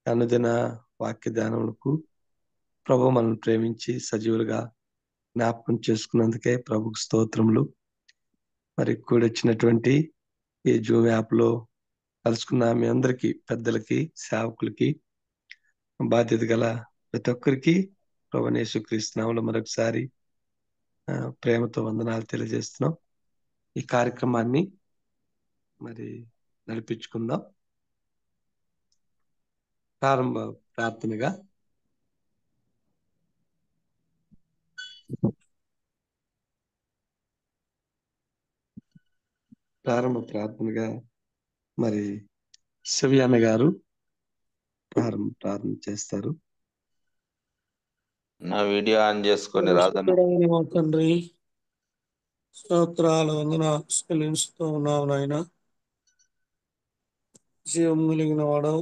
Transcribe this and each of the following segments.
అనుదిన వాక్య ధ్యానములకు ప్రభు మనల్ని ప్రేమించి సజీవులుగా జ్ఞాపకం చేసుకున్నందుకే ప్రభుకు స్తోత్రములు. మరి కూడొచ్చినటువంటి ఈ జూమ్ యాప్ లో కలుసుకున్న మీ అందరికీ, పెద్దలకి, సేవకులకి, బాధ్యత గల ప్రతి ఒక్కరికి ప్రభువైన యేసుక్రీస్తు నామములో మరొకసారి ప్రేమతో వందనాలు తెలియజేస్తున్నాం. ఈ కార్యక్రమాన్ని మరి నడిపించుకుందాం. ప్రారంభ ప్రార్థనగా మరి శివయాన గారు ప్రార్థన చేస్తారు. నా వీడియో ఆన్ చేసుకొని రాదన్న. మా తండ్రి స్తోత్రాలు వందనాలు చెల్లిస్తూ ఉన్నావు నాయన. జీవం కలిగిన వాడవు,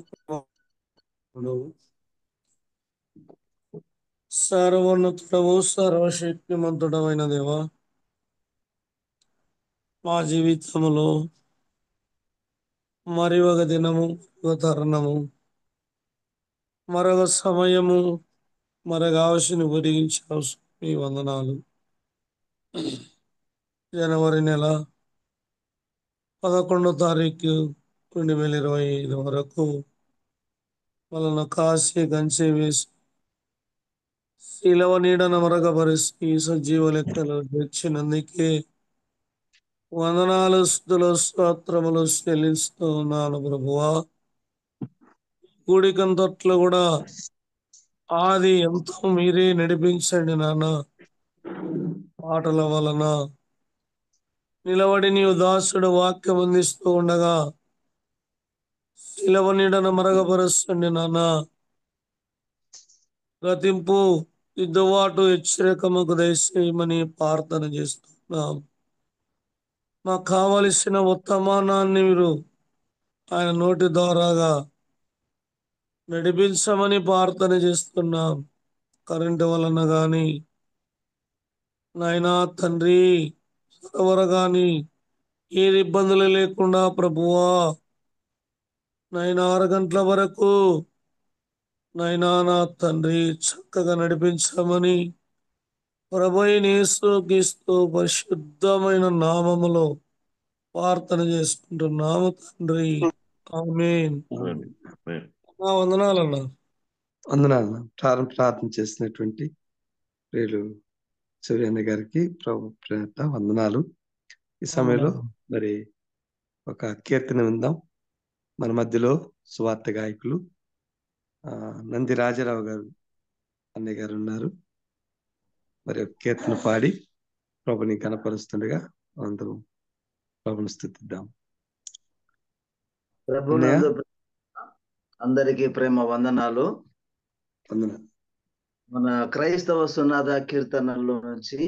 సర్వోన్నతుడవు, సర్వశక్తిమంతుడమైన దేవా, మా జీవితంలో మరి ఒక దినము, ఒక తరుణము, మరొక సమయము, మరొక ఆవశ్యను పొడిగించావు. మీ వందనాలు. జనవరి నెల 11వ తారీఖు 2025 వరకు మనల్ని కాసి కంచె వేసి శిలవ నీడన మరగపరిచి సజీవ లెక్కలు తెచ్చినందుకే వందనాలు, స్తుతులు, స్తోత్రములు చెల్లిస్తూ ఉన్నాను ప్రభువా. కూడికంతట్లో కూడా ఆది ఎంతో మీరే నడిపించండి నాన్న. పాటల వలన నిలబడి నీవు దాసుడు వాక్యం అందిస్తూ ఉండగా శిలవ నీడన మరగపరుస్తుంది నాన్న. గతింపు, దిద్దుబాటు, హెచ్చరికముకు దయచేయమని ప్రార్థన చేస్తున్నాం. మాకు కావలసిన వర్తమానాన్ని మీరు ఆయన నోటి ద్వారాగా నడిపించమని ప్రార్థన చేస్తున్నాం. కరెంటు వలన గాని నాయనా తండ్రి సరవర గాని ఏది ఇబ్బందులు లేకుండా ప్రభువా నాయనా 6 గంటల వరకు నాయనా నా తండ్రి చక్కగా నడిపించమని ప్రభువైన యేసుక్రీస్తు పరిశుద్ధమైన నామములో ప్రార్థన చేసుకుంటున్నాము తండ్రి. ఆమేన్. వందనాలన్నా. వందనాలు. ప్రార్థన చేసినటువంటి ప్రియులు శివయాన గారికి ప్రభు ప్రేత వందనాలు. ఈ సమయంలో మరి ఒక కీర్తన విందాం. మన మధ్యలో సువార్త గాయకులు నంది రాజారావు గారు అన్నయ్య గారు ఉన్నారు. మరి ఒక కీర్తన పాడి ప్రభుని కనపరుస్తుండగా అందరం ప్రభుని స్తుతిద్దాం. అందరికీ ప్రేమ వందనాలు. మన క్రైస్తవ సునాద కీర్తనల్లో నుంచి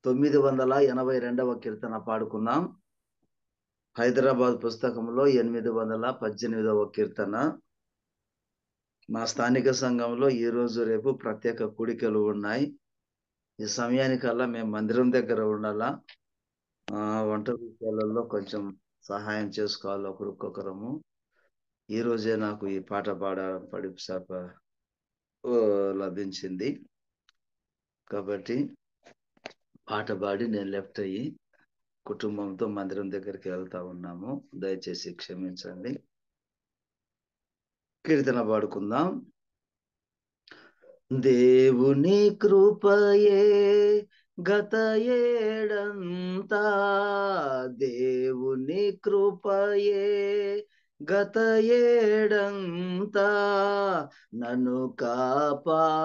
982వ కీర్తన పాడుకున్నాం. హైదరాబాద్ పుస్తకంలో 818వ కీర్తన. మా స్థానిక సంఘంలో ఈ రోజు రేపు ప్రత్యేక కూడికలు ఉన్నాయి. ఈ సమయానికల్లా మేము మందిరం దగ్గర ఉండాలా. వంట విషయాలలో కొంచెం సహాయం చేసుకోవాలి ఒకరికొకరము. ఈ రోజే నాకు ఈ పాట పడి లభించింది కాబట్టి పాట పాడి నేను లెఫ్ట్ అయ్యి కుటుంబంతో మందిరం దగ్గరికి వెళ్తా ఉన్నాము. దయచేసి క్షమించండి. కీర్తన పాడుకుందాం. దేవుని కృపయే గత ఏడంతా, దేవుని కృపయే గత ఏడంతా నన్ను కాపాడేనే,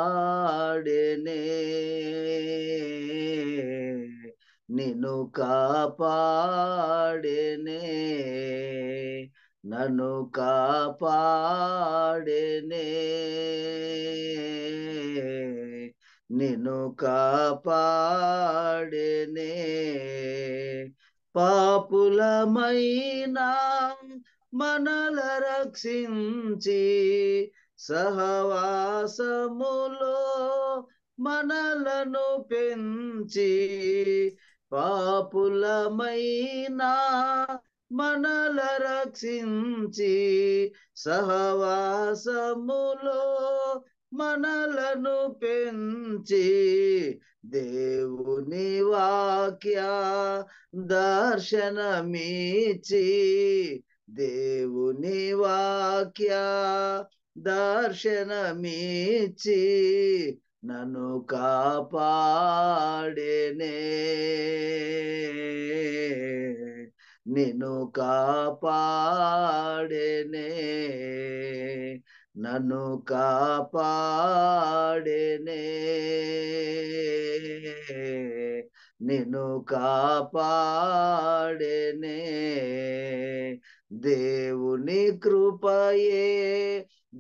నిన్ను కాపాడేనే, నన్ను కాపాడేనే, నిన్ను కాపాడేనే. పాపులమైనా మనల రక్షించి సహవాసములో మనలను పెంచి, పాపులమైనా మనల రక్షించి సహవాసములో మనలను పెంచి దేవుని వాక్య దర్శనమిచ్చి దేవుని వాక్య దర్శనమిచ్చి నన్ను కాపాడేనే నిన్ను కాపాడేనే నన్ను కాపాడేనే నిన్ను కాపాడేనే దేవుని కృపయే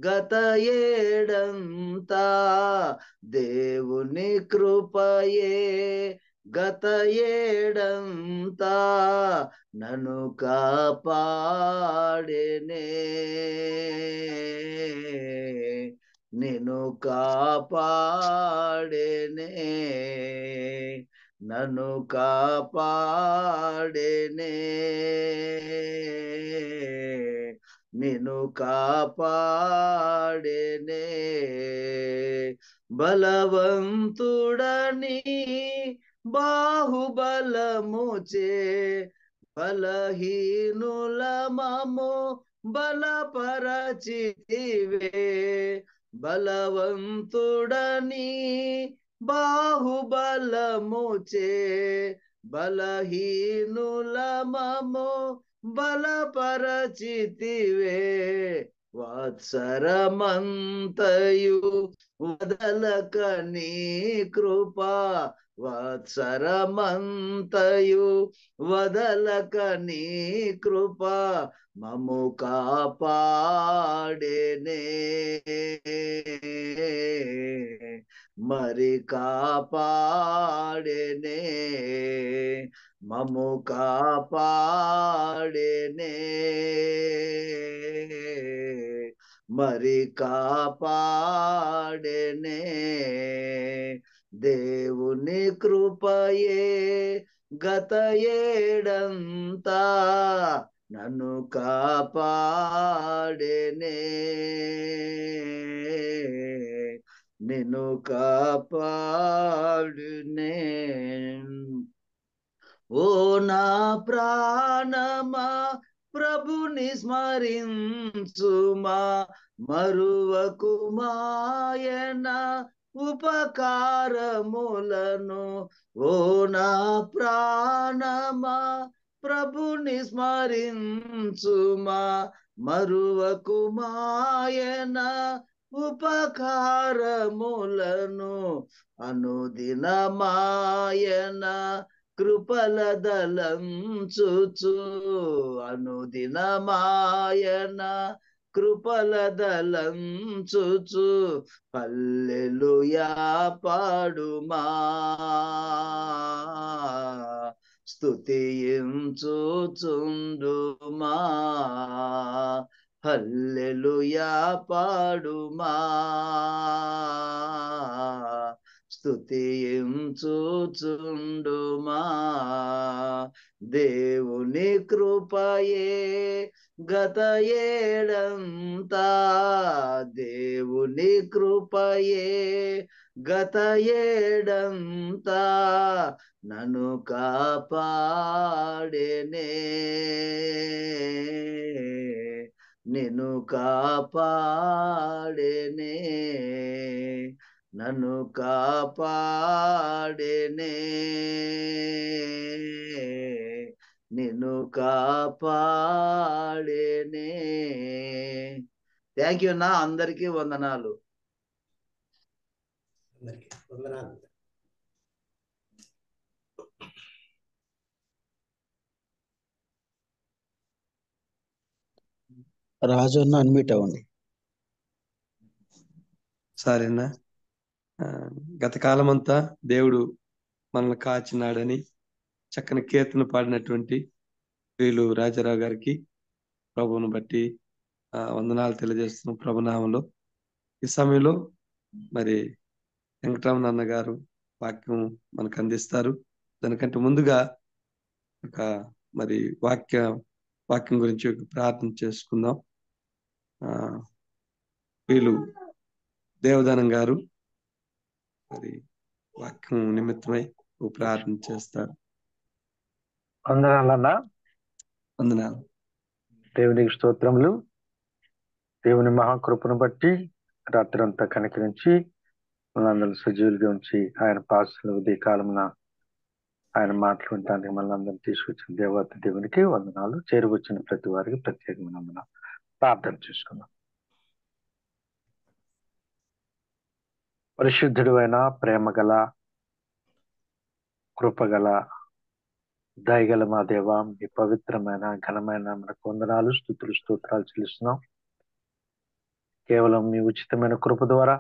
గత ఏడంతా దేవుని కృపయే గత ఏడంతా నన్ను కాపాడేనే నిన్ను కాపాడేనే నన్ను కాపాడేనే నిన్ను కాపాడేనే బలవంతుడని బాహుబలముచే బలహీనులమము బలపరచితివే బలవంతుడని బాహుబలముచే బలహీనులమము బలపరచితివే వత్సరమంతయు వదలక నీ కృప వత్సరమంతయు వదలక నీ కృప మము కాపాడేనే మరి కాపాడేనే మము కాపాడేనే మరి కాపాడేనే దేవుని కృపయే గత ఏడంతా నన్ను కాపాడేనే నిన్ను కాపాడునే ఓ నా ప్రాణమా ప్రభుని స్మరించుమా మరువకు మాయన ఉపకారములను ఓ నా ప్రాణమా ప్రభుని స్మరించుమా మరువకు మాయన ఉపకారములను అనుదినమాయన కృపలదలంచుచు అనుదినమాయన కృపలదలంచుచు హల్లెలూయా పాడుమా స్తుతించుచుండుమా హల్లెలూయా పాడుమా స్తుతించుచుండుమా దేవుని కృపయే గత ఏడంతా దేవుని కృపయే గత ఏడంతా నన్ను కాపాడేనే నిన్ను కాపాడేనే నన్ను కాపాడేనే నిన్ను కాపాడేనే థ్యాంక్ యూ అన్నా అందరికీ వందనాలు అందరికీ వందనాలు. రాజు అన్న అన్మ్యూట్ అవ్వండి. సరేనా గత కాలమంతా దేవుడు మనల్ని కాచినాడని చక్కని కీర్తన పాడినటువంటి వీళ్ళు రాజారావు గారికి ప్రభువును బట్టి వందనాలు తెలియజేస్తున్నాం ప్రభునామంలో. ఈ సమయంలో మరి వెంకటరమణ అన్న గారు వాక్యం మనకు అందిస్తారు. దానికంటే ముందుగా ఒక మరి వాక్య వాక్యం గురించి ఒక ప్రార్థన చేసుకుందాం. వీళ్ళు దేవదానం గారు మరి వాక్యం నిమిత్తమై ఒక ప్రార్థన చేస్తారు. వందనాలన్నా. వందనాలు. దేవునికి స్తోత్రములు. దేవుని మహాకృపను బట్టి రాత్రి అంతా కనికరించి మనందరూ సజీవులుగా ఉంచి ఆయన పాసలు ఉదయ కాలమున ఆయన మాటలు వినడానికి మనందరినీ తీసుకొచ్చిన దేవత దేవునికి వందనాలు. చేరువచ్చిన ప్రతి వారికి ప్రత్యేకమైన వందనాలు. ప్రార్థన చేసుకున్నాం. పరిశుద్ధుడు అయిన ప్రేమగల కృపగల దయగల మా దేవ, మీ పవిత్రమైన ఘనమైన మనకు వందనాలు, స్తుతులు స్తోత్రాలు చెల్లిస్తున్నాం. కేవలం మీ ఉచితమైన కృప ద్వారా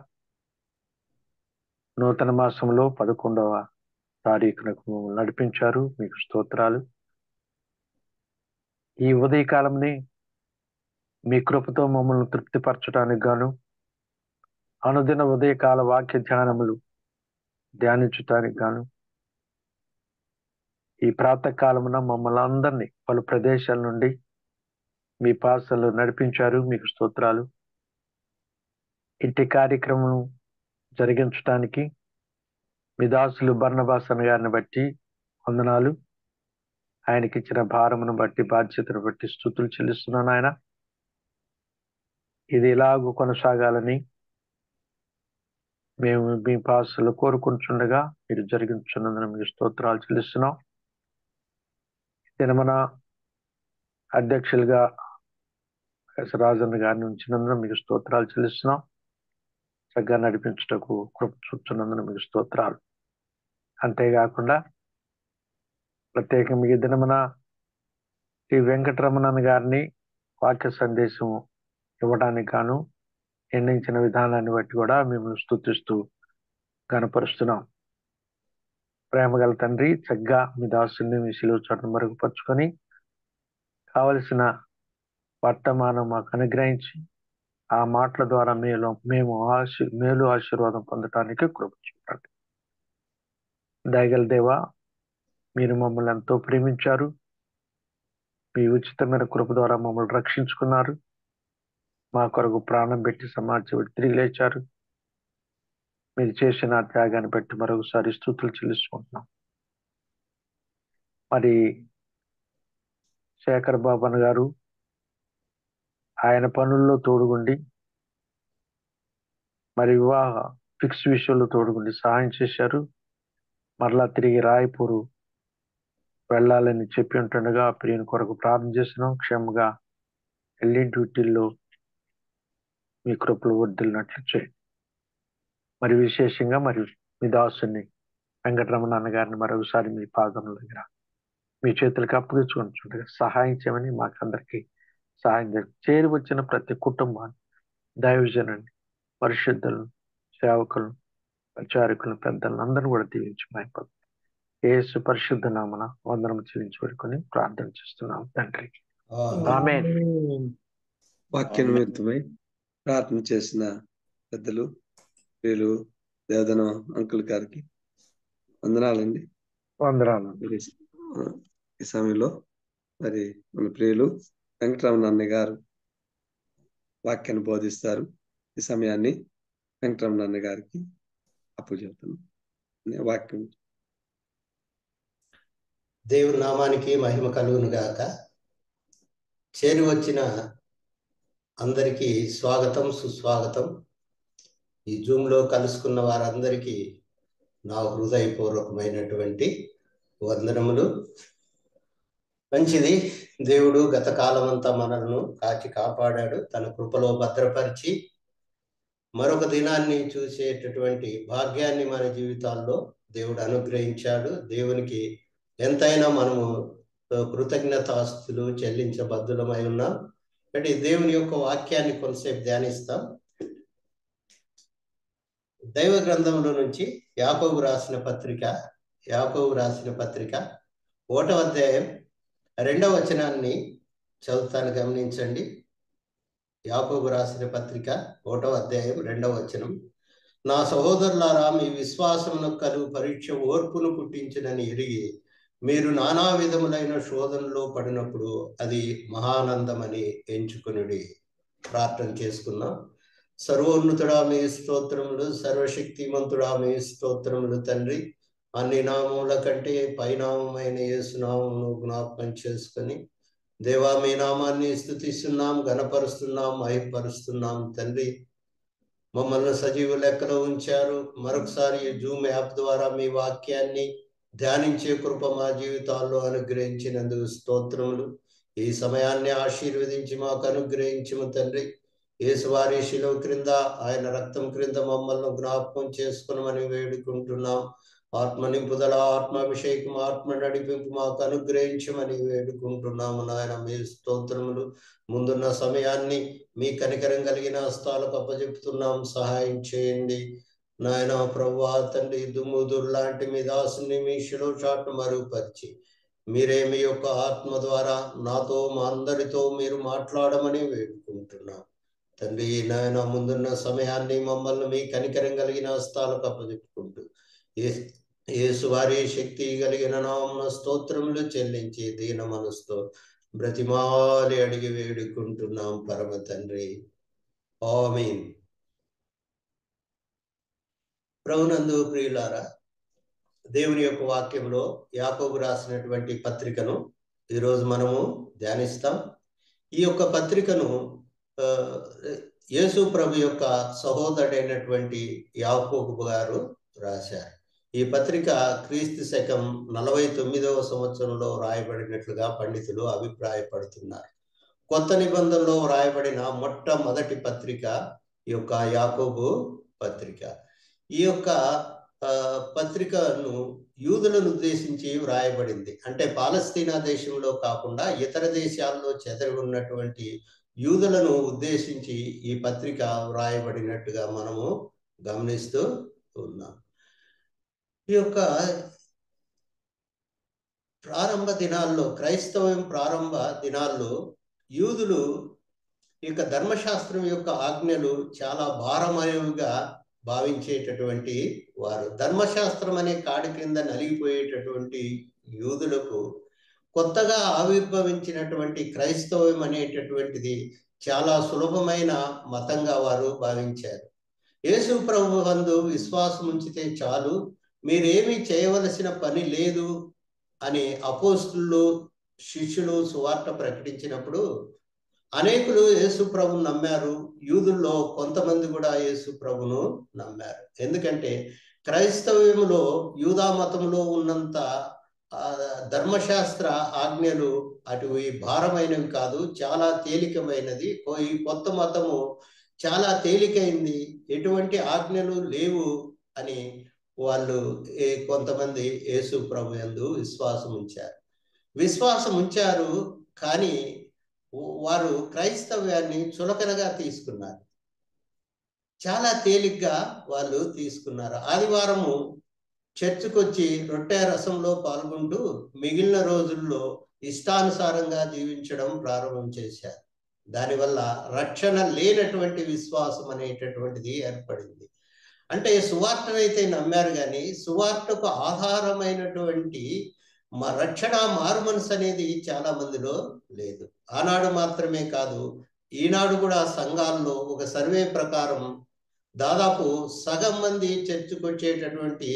నూతన మాసంలో 11వ తారీఖునకు నడిపించారు. మీకు స్తోత్రాలు. ఈ ఉదయకాలంని మీ కృపతో మమ్మల్ని తృప్తిపరచడానికి గాను అనుదిన ఉదయకాల వాక్య ధ్యానములు ధ్యానించటానికి గాను ఈ ప్రాతకాలమున మమ్మల్ని అందరినీ పలు ప్రదేశాల నుండి మీ పాసలు నడిపించారు. మీకు స్తోత్రాలు. ఇంటి కార్యక్రమం జరిగించడానికి మీ దాసులు బర్నబాసన్ గారిని బట్టి వందనాలు. ఆయనకి ఇచ్చిన భారమును బట్టి బాధ్యతను బట్టి స్తుతులు చెల్లిస్తున్నాను. ఆయన ఇది ఇలాగూ కొనసాగాలని మేము మీ పాసలు కోరుకుంటుండగా మీరు జరిగించున్నందున మీకు స్తోత్రాలు చెల్లిస్తున్నాం. మన అధ్యక్షులుగా రాజన్న గారిని ఉంచినందున మీకు స్తోత్రాలు చెల్లిస్తున్నాం. చక్కగా నడిపించుటకు కృప చూపుతున్నందున మీకు స్తోత్రాలు. అంతేకాకుండా ప్రత్యేకంగా ఈ దినమున శ్రీ వెంకటరమణన్ గారిని వాక్య సందేశం ఇవ్వడానికి గాను నిర్ణయించిన విధానాన్ని బట్టి కూడా మిమ్మల్ని స్తుతిస్తూ కనపరుస్తున్నాం. ప్రేమగల తండ్రి, చక్కగా మీ దాసుని మీ శిలువ చోటను మరుగుపరుచుకొని కావలసిన వర్తమానం మాకు అనుగ్రహించి ఆ మాటల ద్వారా మేము మేలు ఆశీర్వాదం పొందటానికి కృప చూపండి. దయగల దేవా, మీరు మమ్మల్ని ఎంతో ప్రేమించారు. మీ ఉచితమైన కృప ద్వారా మమ్మల్ని రక్షించుకున్నారు. మా కొరకు ప్రాణం పెట్టి సమాజం తిరిగి లేచారు. మీరు చేసిన త్యాగాన్ని బట్టి మరొకసారి స్తుతులు చెల్లించుకుంటున్నాం. మరి శేఖర్ బాబన్ గారు ఆయన పనుల్లో తోడుగుండి మరి వివాహ ఫిక్స్ విషయంలో తోడుగుండి సహాయం చేశారు. మరలా తిరిగి రాయపూరు వెళ్ళాలని చెప్పి ఉంటుండగా ప్రియుని కొరకు ప్రార్థన చేసినాం. క్షేమంగా వెళ్ళి డ్యూటీల్లో మీ కృపలు వర్ధిల్లినట్లు చేయండి. మరి విశేషంగా మరి మీ దాసుని వెంకటరమణ గారిని మరొకసారి మీ పాదముల దగ్గర మీ చేతులకు అప్పగించుకుంటుండగా సహాయం చేయమని మాకందరికీ సహాయం చేరి వచ్చిన ప్రతి కుటుంబాన్ని, దైవజనాన్ని, పరిశుద్ధులను, సేవకులను, ప్రచారకులను, పెద్దలను అందరిని కూడా దీవించి మైపడు యేసు పరిశుద్ధ నామన వందనం చెల్లించుకొని ప్రార్థన చేస్తున్నాం తండ్రి. ఆమేన్. వాక్య నిమిత్తమై ప్రార్థన చేసిన పెద్దలు వీళ్ళు దేవదనం అంకుల్ గారికి వందనాలండి. వందనాలు. ఈ సమయంలో మరి మన ప్రియులు వెంకటరమణ అన్నయ్య గారు వాక్యాన్ని బోధిస్తారు. ఈ సమయాన్ని వెంకటరమణ అన్నయ్య గారికి అప్పచెప్తున్నాం. వాక్యం. దేవుని నామానికి మహిమ కలుగును గాక. చేరి వచ్చిన అందరికీ స్వాగతం, సుస్వాగతం. ఈ జూమ్లో కలుసుకున్న వారందరికీ నా హృదయపూర్వకమైనటువంటి వందనములు. మంచిది, దేవుడు గత కాలమంతా మనలను కాచి కాపాడాడు. తన కృపలో భద్రపరిచి మరొక దినాన్ని చూసేటటువంటి భాగ్యాన్ని మన జీవితాల్లో దేవుడు అనుగ్రహించాడు. దేవునికి ఎంతైనా మనము కృతజ్ఞతాస్తులు చెల్లించబద్ధులమై ఉన్నాం. అంటే దేవుని యొక్క వాక్యాన్ని కొంతసేపు ధ్యానిస్తాం. దైవ గ్రంథంలో నుంచి యాకోబు రాసిన పత్రిక 1వ అధ్యాయం 2వ వచనాన్ని చదువుతాను, గమనించండి. యాకోబు రాసిన పత్రిక 1వ అధ్యాయం 2వ వచనం. నా సహోదరులారా, మీ విశ్వాసమునకు కలుగు పరీక్ష ఓర్పును పుట్టించునని ఎరిగి మీరు నానా విధములైన శోధనలో పడినప్పుడు అది మహానందమని ఎంచుకునుడి. ప్రార్థన చేసుకుందాం. సర్వోన్నతుడా మీ స్తోత్రములు, సర్వశక్తిమంతుడా మీ స్తోత్రములు తండ్రి. అన్ని నామముల కంటే పైనామమైన యేసునామమును జ్ఞాపకం చేసుకొని దేవా మీ నామాన్ని స్తుతిస్తున్నాం, గణపరుస్తున్నాం, మహిమపరుస్తున్నాం తండ్రి. మమ్మల్ని సజీవ లెక్కలో ఉంచారు. మరొకసారి ఈ జూమ్ యాప్ ద్వారా మీ వాక్యాన్ని ధ్యానించే కృప మా జీవితాల్లో అనుగ్రహించినందుకు స్తోత్రములు. ఈ సమయాన్ని ఆశీర్వదించి మాకు అనుగ్రహించము తండ్రి. యేసువారి శిలువ క్రింద, ఆయన రక్తం క్రింద మమ్మల్ని జ్ఞాపకం చేసుకునమని వేడుకుంటున్నాం. ఆత్మ నింపుదల, ఆత్మాభిషేకం, ఆత్మ నడిపింపు మాకు అనుగ్రహించమని వేడుకుంటున్నాము నాయన. మీ స్తోత్రములు. ముందున్న సమయాన్ని మీ కనికరం కలిగిన హస్తాలకు అప్పచెప్తున్నాం. సహాయం చేయండి నాయన. ప్రభువా తండ్రి, దుమ్ముదురు లాంటి మీ దాసుని మీ శిలువ చాటును మరుగుపరిచి మీరే మీ యొక్క ఆత్మ ద్వారా నాతో మా అందరితో మీరు మాట్లాడమని వేడుకుంటున్నాం తండ్రి. నాయన ముందున్న సమయాన్ని మమ్మల్ని మీ కనికరం కలిగిన హస్తాలకు అప్పచెప్పుకుంటూ యేసువారి శక్తి కలిగిన నామమున స్తోత్రములు చెల్లించి దీన మనసుతో బ్రతిమాలి అడిగి వేడుకుంటున్నాం పరమ తండ్రి. ఆమీన్. ప్రభునందు ప్రియులారా, దేవుని యొక్క వాక్యంలో యాకోబు రాసినటువంటి పత్రికను ఈరోజు మనము ధ్యానిస్తాం. ఈ యొక్క పత్రికను యేసు ప్రభు యొక్క సహోదరుడైనటువంటి యాకోబు గారు రాశారు. ఈ పత్రిక క్రీస్తు శకం 49వ సంవత్సరంలో రాయబడినట్లుగా పండితులు అభిప్రాయపడుతున్నారు. కొత్త నిబంధనలో రాయబడిన మొట్టమొదటి పత్రిక ఈ యొక్క యాకోబు పత్రిక. ఈ యొక్క పత్రికను యూదులను ఉద్దేశించి వ్రాయబడింది. అంటే పాలస్తీనా దేశంలో కాకుండా ఇతర దేశాల్లో చెదరి ఉన్నటువంటి యూదులను ఉద్దేశించి ఈ పత్రిక వ్రాయబడినట్టుగా మనము గమనిస్తూ ఉన్నాం. ఈ యొక్క ప్రారంభ దినాల్లో, క్రైస్తవం ప్రారంభ దినాల్లో యూదులు ఈ యొక్క ధర్మశాస్త్రం యొక్క ఆజ్ఞలు చాలా భారమైనవిగా భావించేటటువంటి వారు. ధర్మశాస్త్రం అనే కాడి క్రింద నలిగిపోయేటటువంటి యూదులకు కొత్తగా ఆవిర్భవించినటువంటి క్రైస్తవం అనేటటువంటిది చాలా సులభమైన మతంగా వారు భావించారు. యేసు ప్రభు యందు విశ్వాసం ఉంచితే చాలు, మీరేమీ చేయవలసిన పని లేదు అని అపోస్తులు, శిష్యులు సువార్త ప్రకటించినప్పుడు అనేకులు యేసు ప్రభును నమ్మారు. యూదుల్లో కొంతమంది కూడా యేసు ప్రభును నమ్మారు. ఎందుకంటే క్రైస్తవ్యములో, యూదా మతంలో ఉన్నంత ధర్మశాస్త్ర ఆజ్ఞలు అటువి భారమైనవి కాదు, చాలా తేలికమైనది. ఈ కొత్త మతము చాలా తేలికైంది, ఎటువంటి ఆజ్ఞలు లేవు అని వాళ్ళు కొంతమంది యేసు ప్రభు యందు విశ్వాసం ఉంచారు. కానీ వారు క్రైస్తవ్యాన్ని చులకనగా తీసుకున్నారు, చాలా తేలిగ్గా వాళ్ళు తీసుకున్నారు. ఆదివారము చర్చికి వచ్చి రొట్టె రసంలో పాల్గొంటూ మిగిలిన రోజుల్లో ఇష్టానుసారంగా జీవించడం ప్రారంభం చేశారు. దానివల్ల రక్షణ లేనటువంటి విశ్వాసం అనేటటువంటిది ఏర్పడింది. అంటే సువార్తనైతే నమ్మారు, కానీ సువార్తకు ఆధారమైనటువంటి రక్షణ, మారు మనసు అనేది చాలా మందిలో లేదు. ఆనాడు మాత్రమే కాదు, ఈనాడు కూడా సంఘాల్లో ఒక సర్వే ప్రకారం దాదాపు సగం మంది చర్చికి వచ్చేటటువంటి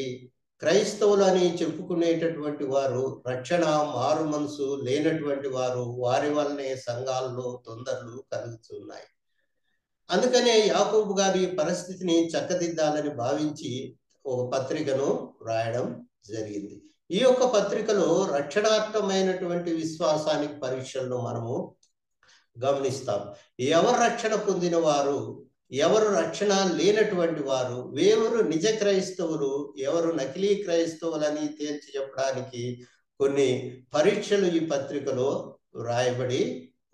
క్రైస్తవులు అని చెప్పుకునేటటువంటి వారు రక్షణ, మారు మనసు లేనటువంటి వారు. వారి వల్లనే సంఘాల్లో తొందరలు కలుగుతున్నాయి. అందుకనే యాకోబు గారి పరిస్థితిని చక్కదిద్దాలని భావించి ఒక పత్రికను రాయడం జరిగింది. ఈ యొక్క పత్రికలో రక్షణార్థమైనటువంటి విశ్వాసానికి పరీక్షలను మనము గమనిస్తాం. ఎవరు రక్షణ పొందిన వారు, ఎవరు రక్షణ లేనటువంటి వారు, ఎవరు నిజ క్రైస్తవులు, ఎవరు నకిలీ క్రైస్తవులని తేల్చి చెప్పడానికి కొన్ని పరీక్షలు ఈ పత్రికలో రాయబడి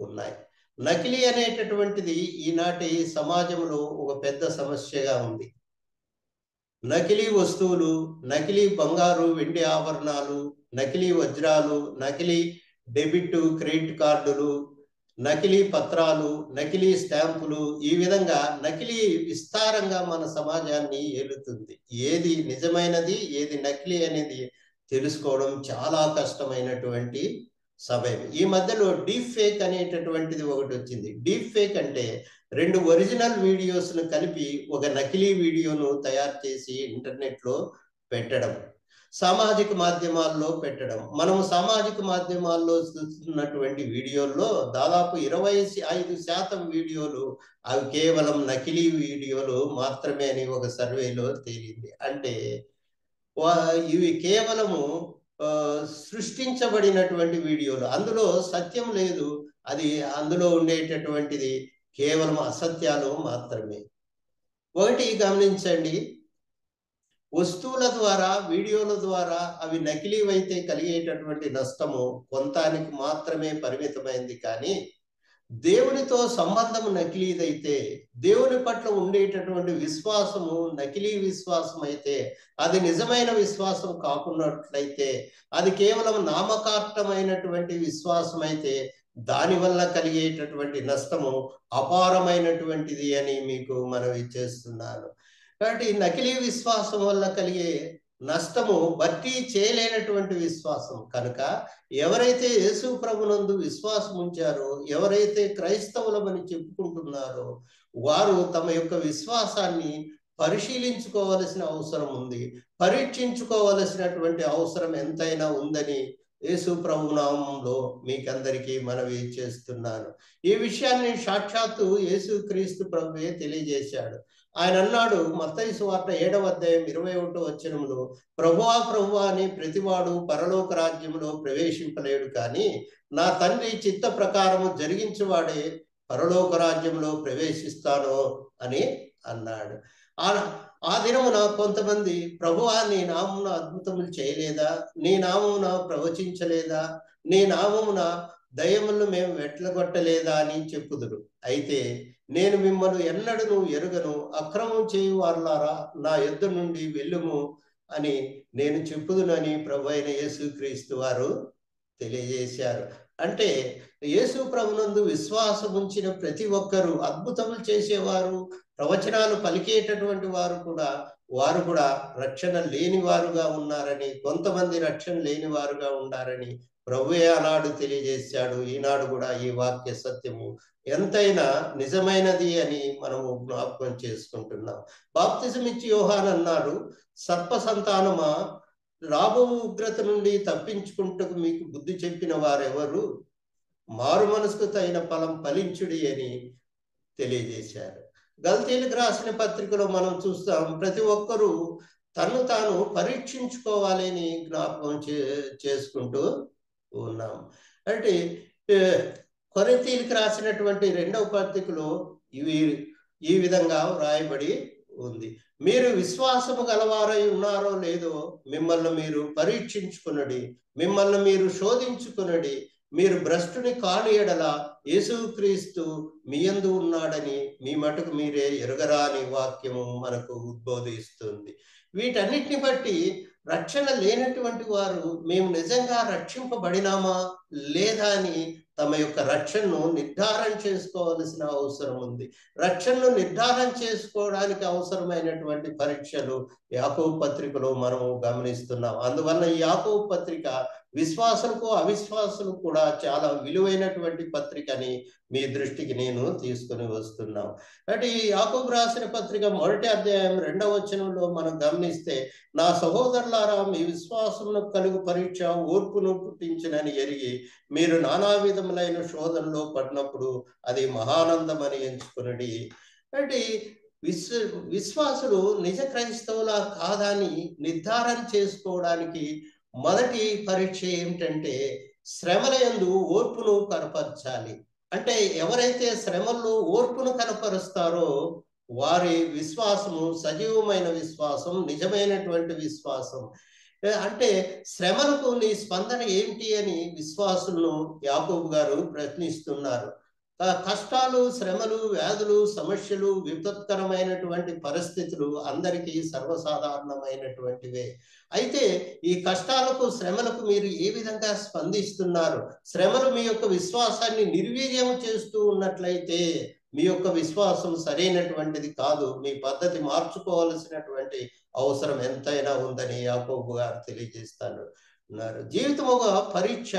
ఉన్నాయి. నకిలీ అనేటటువంటిది ఈనాటి సమాజంలో ఒక పెద్ద సమస్యగా ఉంది. నకిలీ వస్తువులు, నకిలీ బంగారు వెండి ఆభరణాలు, నకిలీ వజ్రాలు, నకిలీ డెబిట్ క్రెడిట్ కార్డులు, నకిలీ పత్రాలు, నకిలీ స్టాంపులు, ఈ విధంగా నకిలీ విస్తారంగా మన సమాజాన్ని ఏలుతుంది. ఏది నిజమైనది, ఏది నకిలీ అనేది తెలుసుకోవడం చాలా కష్టమైనటువంటి సమయం. ఈ మధ్యలో డీప్ ఫేక్ అనేటటువంటిది ఒకటి వచ్చింది. డీప్ ఫేక్ అంటే 2 ఒరిజినల్ వీడియోస్ను కలిపి ఒక నకిలీ వీడియోను తయారు చేసి ఇంటర్నెట్లో పెట్టడం, సామాజిక మాధ్యమాల్లో పెట్టడం. మనము సామాజిక మాధ్యమాల్లో చూస్తున్నటువంటి వీడియోల్లో దాదాపు 25% వీడియోలు అవి కేవలం నకిలీ వీడియోలు మాత్రమే అని ఒక సర్వేలో తేలింది. అంటే ఇవి కేవలము సృష్టించబడినటువంటి వీడియోలు, అందులో సత్యం లేదు, అది అందులో ఉండేటటువంటిది కేవలం అసత్యాలు మాత్రమే. ఒకటి గమనించండి, వస్తువుల ద్వారా వీడియోల ద్వారా అవి నకిలీవైతే కలిగేటటువంటి నష్టము కొంతానికి మాత్రమే పరిమితమైంది. కానీ దేవునితో సంబంధం నకిలీదైతే, దేవుని పట్ల ఉండేటటువంటి విశ్వాసము నకిలీ విశ్వాసం అయితే, అది నిజమైన విశ్వాసం కాకున్నట్లయితే, అది కేవలం నామకార్థమైనటువంటి విశ్వాసం అయితే దానివల్ల కలిగేటటువంటి నష్టము అపారమైనటువంటిది అని మీకు మనవి చేస్తున్నాను. కాబట్టి నకిలీ విశ్వాసం వల్ల కలిగే నష్టము భర్తీ చేయలేనటువంటి విశ్వాసం కనుక ఎవరైతే యేసు ప్రభునందు విశ్వాసం ఉంచారో, ఎవరైతే క్రైస్తవులమని చెప్పుకుంటున్నారో వారు తమ యొక్క విశ్వాసాన్ని పరిశీలించుకోవలసిన అవసరం ఉంది, పరీక్షించుకోవలసినటువంటి అవసరం ఎంతైనా ఉందని యేసు ప్రభు నామంలో మీకందరికీ మనవి చేస్తున్నాను. ఈ విషయాన్ని సాక్షాత్తు యేసు క్రీస్తు ప్రభువే తెలియజేశాడు. ఆయన అన్నాడు మత్తయి సువార్త 7వ అధ్యాయం 21వ వచనంలో, ప్రభువా ప్రభువా అని ప్రతివాడు పరలోక రాజ్యంలో ప్రవేశింపలేడు, కానీ నా తండ్రి చిత్త ప్రకారము జరిగించువాడే పరలోక రాజ్యంలో ప్రవేశిస్తాను అని అన్నాడు. ఆ దినమున కొంతమంది, ప్రభువా నీ నామమున అద్భుతములు చేయలేదా, నీ నామమున ప్రవచించలేదా, నీ నామమున దయ్యములను మేము వెట్లగొట్టలేదా అని చెప్పుదురు. అయితే నేను మిమ్మల్ని ఎన్నడూ ఎరుగను, అక్రమం చేయు వారులారా నా యొద్ద నుండి వెళ్ళుము అని నేను చెప్పుదునని ప్రభు అయిన యేసుక్రీస్తు వారు తెలియజేశారు. అంటే యేసు ప్రభునందు విశ్వాసం ఉంచిన ప్రతి ఒక్కరూ, అద్భుతములు చేసేవారు, ప్రవచనాలు పలికేటటువంటి వారు కూడా రక్షణ లేని వారుగా ఉన్నారని, కొంతమంది రక్షణ లేని వారుగా ఉన్నారని ప్రభువే ఆనాడు తెలియజేశాడు. ఈనాడు కూడా ఈ వాక్య సత్యము ఎంతైనా నిజమైనది అని మనము జ్ఞాపకం చేసుకుంటున్నాం. బాప్తిజం ఇచ్చి యోహాను అన్నాడు, సర్ప సంతానమా, రాబో ఉగ్రత నుండి తప్పించుకుంటకు మీకు బుద్ధి చెప్పిన వారెవరు, మారు మనసుకు తగిన ఫలం ఫలించుడి అని తెలియజేశారు. గల్తీలకు రాసిన పత్రికలో మనం చూస్తాం, ప్రతి ఒక్కరూ తను తాను పరీక్షించుకోవాలి అని జ్ఞాపకం చేసుకుంటూ ఉన్నాం. అంటే కొరింథీయులకు రాసినటువంటి 2వ పత్రికలో ఈ విధంగా వ్రాయబడి ఉంది, మీరు విశ్వాసము గలవారై ఉన్నారో లేదో మిమ్మల్ని మీరు పరీక్షించుకునడి, మిమ్మల్ని మీరు శోధించుకునడి, మీరు భ్రష్టుని కాని ఎడల యేసుక్రీస్తు మీ యందు ఉన్నాడని మీ మటుకు మీరే ఎరుగరా అని వాక్యము మనకు ఉద్బోధిస్తుంది. వీటన్నిటిని బట్టి రక్షణ లేనటువంటి వారు మేము నిజంగా రక్షింపబడినామా లేదా అని తమ యొక్క రక్షణను నిర్ధారణ చేసుకోవాల్సిన అవసరం ఉంది. రక్షణను నిర్ధారణ చేసుకోవడానికి అవసరమైనటువంటి పరీక్షలు యాకోబు పత్రికలో మనం గమనిస్తున్నాం. అందువల్ల ఈ యాకోబు పత్రిక విశ్వాసులకు అవిశ్వాసులకు కూడా చాలా విలువైనటువంటి పత్రిక అని మీ దృష్టికి నేను తీసుకుని వస్తున్నాం. అంటే ఈ యాకోబు రాసిన పత్రిక 1వ అధ్యాయం 2వ వచనంలో మనం గమనిస్తే, నా సహోదరులారా మీ విశ్వాసమును కలుగు పరీక్ష ఓర్పును పుట్టించినని ఎరిగి మీరు నానా విధములైన శోధనలో పడినప్పుడు అది మహానందమని ఎంచుకునడి. అంటే విశ్వాసులు నిజ క్రైస్తవుల కాదని నిర్ధారణ చేసుకోవడానికి మొదటి పరీక్ష ఏమిటంటే శ్రమల యందు ఓర్పును కనపరచాలి. అంటే ఎవరైతే శ్రమల్లో ఓర్పును కనపరుస్తారో వారి విశ్వాసము సజీవమైన విశ్వాసం, నిజమైనటువంటి విశ్వాసం. అంటే శ్రమలకు నీ స్పందన ఏంటి అని విశ్వాసులను యాకోబు గారు ప్రశ్నిస్తున్నారు. కష్టాలు, శ్రమలు, వ్యాధులు, సమస్యలు, విపత్కరమైనటువంటి పరిస్థితులు అందరికీ సర్వసాధారణమైనటువంటివే. అయితే ఈ కష్టాలకు, శ్రమలకు మీరు ఏ విధంగా స్పందిస్తున్నారు? శ్రమలు మీ యొక్క విశ్వాసాన్ని నిర్వీర్యం చేస్తూ ఉన్నట్లయితే మీ యొక్క విశ్వాసం సరైనటువంటిది కాదు, మీ పద్ధతి మార్చుకోవాల్సినటువంటి అవసరం ఎంతైనా ఉందని యాకోబు గారు తెలియజేస్తాను ఉన్నారు. జీవితం ఒక పరీక్ష.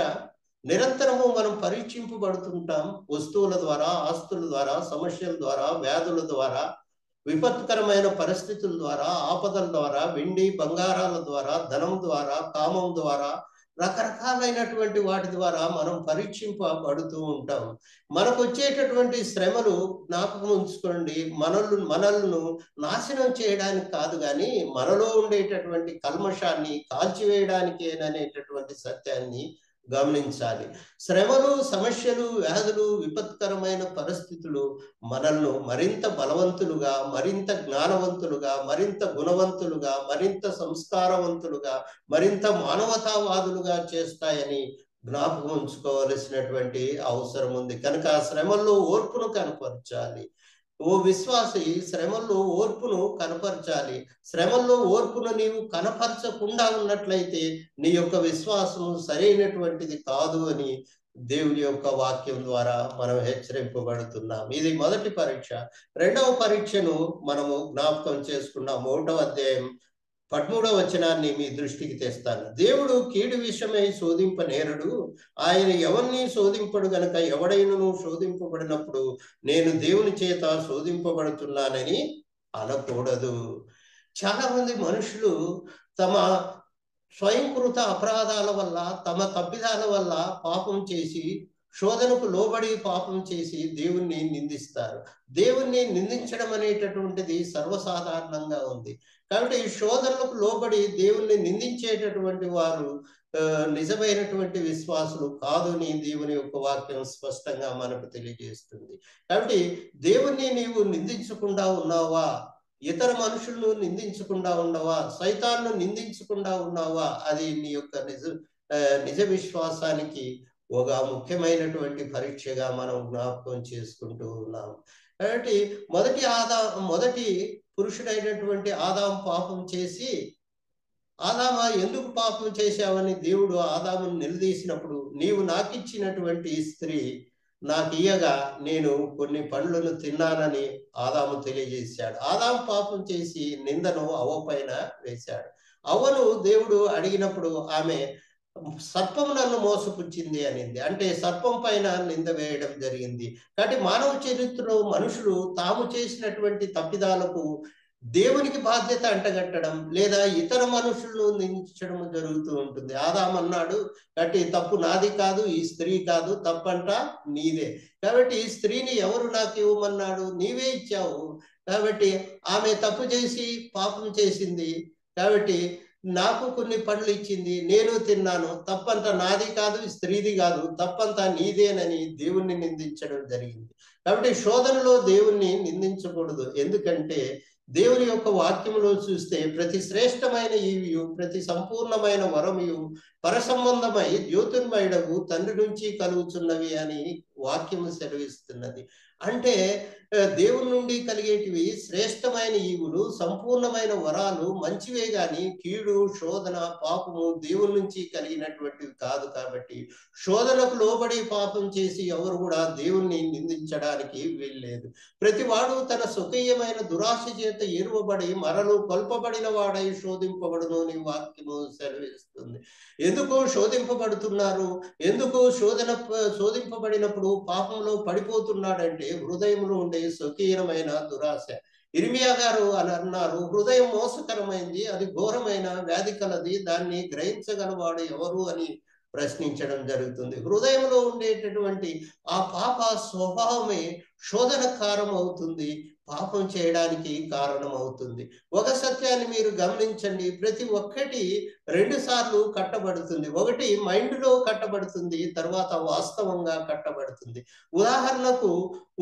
నిరంతరము మనం పరీక్షింపబడుతుంటాం. వస్తువుల ద్వారా, ఆస్తుల ద్వారా, సమస్యల ద్వారా, వ్యాధుల ద్వారా, విపత్కరమైన పరిస్థితుల ద్వారా, ఆపదల ద్వారా, వెండి బంగారాల ద్వారా, ధనం ద్వారా, కామం ద్వారా, రకరకాలైనటువంటి వాటి ద్వారా మనం పరీక్షింపబడుతూ ఉంటాం. మనకు వచ్చేటటువంటి శ్రమలు జ్ఞాపకం ఉంచుకోండి, మనల్ని నాశనం చేయడానికి కాదు, కానీ మనలో ఉండేటటువంటి కల్మషాన్ని కాల్చివేయడానికేననేటటువంటి సత్యాన్ని గమనించాలి. శ్రమలు, సమస్యలు, వ్యాధులు, విపత్కరమైన పరిస్థితులు మనల్ని మరింత బలవంతులుగా, మరింత జ్ఞానవంతులుగా, మరింత గుణవంతులుగా, మరింత సంస్కారవంతులుగా, మరింత మానవతావాదులుగా చేస్తాయని జ్ఞాపకం ఉంచుకోవలసినటువంటి అవసరం ఉంది. కనుక ఆ శ్రమల్లో ఓర్పును కనపరచాలి. ఓ విశ్వాసి, శ్రమల్లో ఓర్పును కనపరచాలి. శ్రమల్లో ఓర్పును నీవు కనపరచకుండా ఉన్నట్లయితే నీ యొక్క విశ్వాసం సరైనటువంటిది కాదు అని దేవుని యొక్క వాక్యం ద్వారా మనం హెచ్చరింపబడుతున్నాం. ఇది మొదటి పరీక్ష. రెండవ పరీక్షను మనము జ్ఞాపకం చేసుకున్నాం. 1వ అధ్యాయం 13వ వచనాన్ని మీ దృష్టికి తెస్తాను. దేవుడు కీడు విషయమై శోధింపనేరడు, ఆయన ఎవరిని శోధింపడు గనక ఎవడైనను శోధింపబడినప్పుడు నేను దేవుని చేత శోధింపబడుతున్నానని అనకూడదు. చాలా మంది మనుషులు తమ స్వయంకృత అపరాధాల వల్ల, తమ తప్పిదాల వల్ల పాపం చేసి, శోధనకు లోబడి పాపం చేసి దేవుణ్ణి నిందిస్తారు. దేవుణ్ణి నిందించడం అనేటటువంటిది సర్వసాధారణంగా ఉంది. కాబట్టి ఈ శోధనలకు లోబడి దేవుణ్ణి నిందించేటటువంటి వారు నిజమైనటువంటి విశ్వాసులు కాదు అని దేవుని యొక్క వాక్యం స్పష్టంగా మనకు తెలియజేస్తుంది. కాబట్టి దేవుణ్ణి నీవు నిందించకుండా ఉన్నావా? ఇతర మనుషులను నిందించకుండా ఉన్నావా? సైతాన్ను నిందించకుండా ఉన్నావా? అది నీ యొక్క నిజ విశ్వాసానికి ఒక ముఖ్యమైనటువంటి పరీక్షగా మనం జ్ఞాపకం చేసుకుంటూ ఉన్నాం. కాబట్టి మొదటి పురుషుడైనటువంటి ఆదాము పాపం చేసి, ఆదామా ఎందుకు పాపం చేశావని దేవుడు ఆదామును నిలదీసినప్పుడు, నీవు నాకిచ్చినటువంటి స్త్రీ నాకు ఇయ్యగా నేను కొన్ని పండ్లను తిన్నానని ఆదాము తెలియజేశాడు. ఆదాము పాపం చేసి నిందను అవ్వ పైన వేశాడు. అవ్వను దేవుడు అడిగినప్పుడు ఆమె సర్పం నన్ను మోసపుచ్చింది అనింది. అంటే సర్పం పైన నింద వేయడం జరిగింది. కాబట్టి మానవ చరిత్రలో మనుషులు తాము చేసినటువంటి తప్పిదాలకు దేవునికి బాధ్యత అంటగట్టడం లేదా ఇతర మనుషులను నిందించడం జరుగుతూ ఉంటుంది. ఆదాము అన్నాడు, కాబట్టి తప్పు నాది కాదు, ఈ స్త్రీ కాదు, తప్పంట నీదే. కాబట్టి ఈ స్త్రీని ఎవరు నాకు ఇవ్వమన్నాడు? నీవే ఇచ్చావు. కాబట్టి ఆమె తప్పు చేసి పాపం చేసింది, కాబట్టి నాకు కొన్ని పండ్లు ఇచ్చింది, నేను తిన్నాను, తప్పంతా నాది కాదు, స్త్రీది కాదు, తప్పంతా నీదేనని దేవుణ్ణి నిందించడం జరిగింది. కాబట్టి శోధనలో దేవుణ్ణి నిందించకూడదు. ఎందుకంటే దేవుని యొక్క వాక్యంలో చూస్తే ప్రతి శ్రేష్టమైన ఈవియు, ప్రతి సంపూర్ణమైన వరమియు పరసంబంధమై జ్యోతిర్మయుడగు తండ్రి నుంచి కలుగుతున్నవి అని వాక్యము సెలవిస్తున్నది. అంటే దేవుని నుండి కలిగేటివి శ్రేష్టమైన ఈవులు, సంపూర్ణమైన వరాలు మంచివే గాని కీడు, శోధన, పాపము దేవుని నుంచి కలిగినటువంటివి కాదు. కాబట్టి శోధనకు లోబడి పాపం చేసి ఎవరు కూడా దేవుణ్ణి నిందించడానికి వీల్లేదు. ప్రతివాడు తన స్వకీయమైన దురాశ చేత ఎరువబడి మరలు కొల్పబడిన వాడై శోధింపబడును అని వాక్యము సెలవిస్తుంది. ఎందుకు శోధింపబడుతున్నారు? ఎందుకు శోధింపబడినప్పుడు పాపంలో పడిపోతున్నాడంటే హృదయంలో ఉండే స్వకీయమైన దురాశ. ఇర్మియా గారు అని అన్నారు, హృదయం మోసకరమైంది, అది ఘోరమైన వ్యాధి కలది, దాన్ని గ్రహించగలవాడు ఎవరు అని ప్రశ్నించడం జరుగుతుంది. హృదయంలో ఉండేటటువంటి ఆ పాప స్వభావమే శోధన కారణం అవుతుంది, పాపం చేయడానికి కారణం అవుతుంది. ఒక సత్యాన్ని మీరు గమనించండి, ప్రతి ఒక్కటి 2 సార్లు కట్టబడుతుంది. ఒకటి మైండ్లో కట్టబడుతుంది, తర్వాత వాస్తవంగా కట్టబడుతుంది. ఉదాహరణకు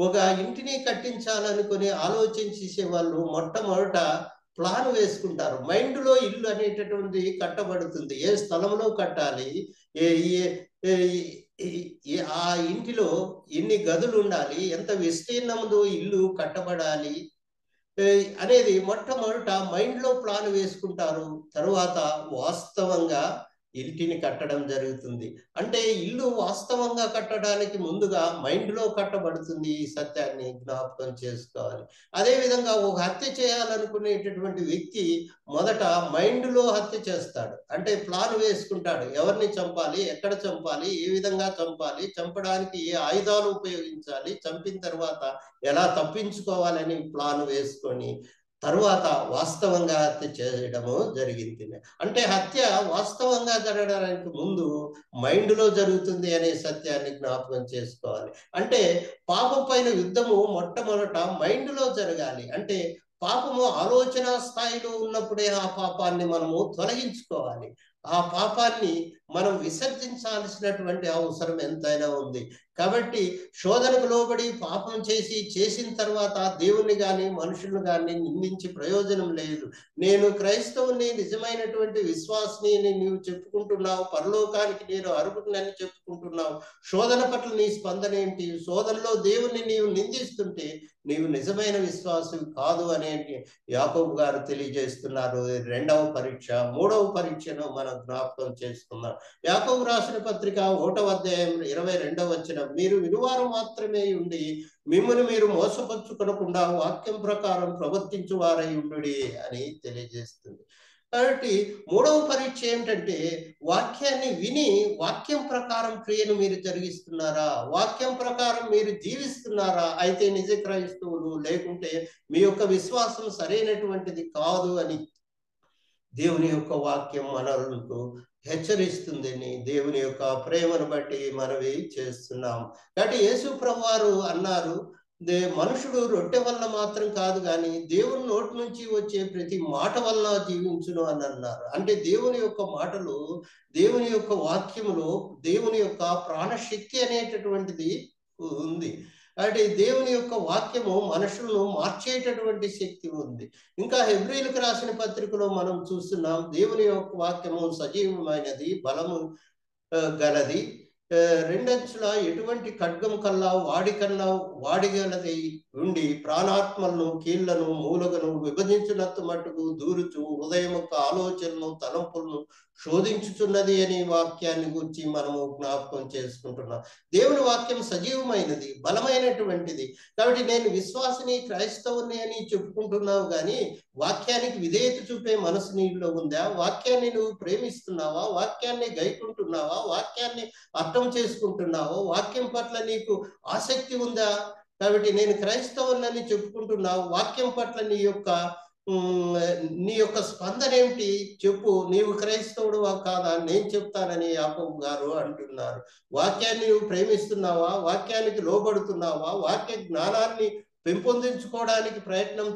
ఒక ఇంటిని కట్టించాలనుకుని ఆలోచించే వాళ్ళు మొట్టమొదట ప్లాన్ వేసుకుంటారు. మైండ్లో ఇల్లు అనేటటువంటిది కట్టబడుతుంది. ఏ స్థలంలో కట్టాలి, ఆ ఇంటిలో ఎన్ని గదులు ఉండాలి, ఎంత విస్తీర్ణంలో ఇల్లు కట్టబడాలి అనేది మొట్టమొదట మైండ్లో ప్లాన్ వేసుకుంటారు. తరువాత వాస్తవంగా ఇంటిని కట్టడం జరుగుతుంది. అంటే ఇల్లు వాస్తవంగా కట్టడానికి ముందుగా మైండ్లో కట్టబడుతుంది. ఈ సత్యాన్ని జ్ఞాపకం చేసుకోవాలి. అదేవిధంగా ఒక హత్య చేయాలనుకునేటటువంటి వ్యక్తి మొదట మైండ్లో హత్య చేస్తాడు. అంటే ప్లాన్ వేసుకుంటాడు, ఎవరిని చంపాలి, ఎక్కడ చంపాలి, ఏ విధంగా చంపాలి, చంపడానికి ఏ ఆయుధాలు ఉపయోగించాలి, చంపిన తర్వాత ఎలా తప్పించుకోవాలని ప్లాన్ వేసుకొని తరువాత వాస్తవంగా హత్య చేయడము జరిగింది. అంటే హత్య వాస్తవంగా జరగడానికి ముందు మైండ్లో జరుగుతుంది అనే సత్యాన్ని జ్ఞాపకం చేసుకోవాలి. అంటే పాపం పైన యుద్ధము మొట్టమొదట మైండ్లో జరగాలి. అంటే పాపము ఆలోచన స్థాయిలో ఉన్నప్పుడే ఆ పాపాన్ని మనము తొలగించుకోవాలి. ఆ పాపాన్ని మనం విసర్జించాల్సినటువంటి అవసరం ఎంతైనా ఉంది. కాబట్టి శోధనకు లోబడి పాపం చేసిన తర్వాత దేవుణ్ణి కానీ మనుషులను కానీ నిందించి ప్రయోజనం లేదు. నేను క్రైస్తవుని, నిజమైనటువంటి విశ్వాసిని నీవు చెప్పుకుంటున్నావు, పరలోకానికి నేను అర్హుడినని చెప్పుకుంటున్నావు. శోధన పట్ల నీ స్పందన ఏంటి? శోధనలో దేవుణ్ణి నీవు నిందిస్తుంటే నీవు నిజమైన విశ్వాసం కాదు అనే యాకోబు గారు తెలియజేస్తున్నారు. రెండవ పరీక్ష. మూడవ పరీక్షను మనం జ్ఞాపకం చేసుకుందాం. యాకోబు రాసిన పత్రిక 1వ అధ్యాయం 22వ వచనం, మీరు వినువారు మాత్రమే ఉండి మిమ్మల్ని మీరు మోసపరుచుకొనకుండా వాక్యం ప్రకారం ప్రవర్తించువారై ఉండుడి అని తెలియజేస్తుంది. కాబట్టి మూడవ పరీక్ష ఏమిటంటే వాక్యాన్ని విని వాక్యం ప్రకారం క్రియను మీరు జరిగిస్తున్నారా, వాక్యం ప్రకారం మీరు జీవిస్తున్నారా? అయితే నిజ క్రైస్తవులు, లేకుంటే మీ యొక్క విశ్వాసం సరైనటువంటిది కాదు అని దేవుని యొక్క వాక్యం మనకు హెచ్చరిస్తుందని దేవుని యొక్క ప్రేమను బట్టి మనవి చేస్తున్నాం. కాబట్టి యేసు ప్రభువారు అన్నారు, మనుషుడు రొట్టె వలన మాత్రం కాదు కానీ దేవుని నోటి నుంచి వచ్చే ప్రతి మాట వలన జీవించును అని అన్నారు. అంటే దేవుని యొక్క మాటలు, దేవుని యొక్క వాక్యములో దేవుని యొక్క ప్రాణశక్తి అనేటటువంటిది ఉంది. అంటే దేవుని యొక్క వాక్యము మనుషులను మార్చేటటువంటి శక్తి ఉంది. ఇంకా హెబ్రీయులకు రాసిన పత్రికలో మనం చూస్తున్నాం, దేవుని యొక్క వాక్యము సజీవమైనది, బలము గలది, రెండంచుల ఎటువంటి ఖడ్గం కల్లా వాడిగలది ఉండి ప్రాణాత్మలను, కీళ్లను, మూలగను విభజించినంత మట్టుకు దూరుచు హృదయం యొక్క ఆలోచనను, తలంపులను శోధించుచున్నది అని వాక్యాన్ని గురించి మనము జ్ఞాపకం చేసుకుంటున్నాం. దేవుని వాక్యం సజీవమైనది, బలమైనటువంటిది. కాబట్టి నేను విశ్వాసిని, క్రైస్తవుని అని చెప్పుకుంటున్నావు కానీ వాక్యానికి విధేయత చూపే మనసు నీలో ఉందా? వాక్యాన్ని నువ్వు ప్రేమిస్తున్నావా? వాక్యాన్ని గైకుంటున్నావా? వాక్యాన్ని అర్థం చేసుకుంటున్నావా? వాక్యం పట్ల నీకు ఆసక్తి ఉందా? కాబట్టి నేను క్రైస్తవుని చెప్పుకుంటున్నావు, వాక్యం పట్ల నీ యొక్క స్పందన ఏమిటి చెప్పు. నీవు క్రైస్తవుడు కాదా? నేను చెప్తానని యాకోబు గారు అంటున్నారు. వాక్యాన్ని నువ్వు ప్రేమిస్తున్నావా? వాక్యానికి లోబడుతున్నావా? వాక్య జ్ఞానాన్ని పెంపొందించుకోవడానికి ప్రయత్నం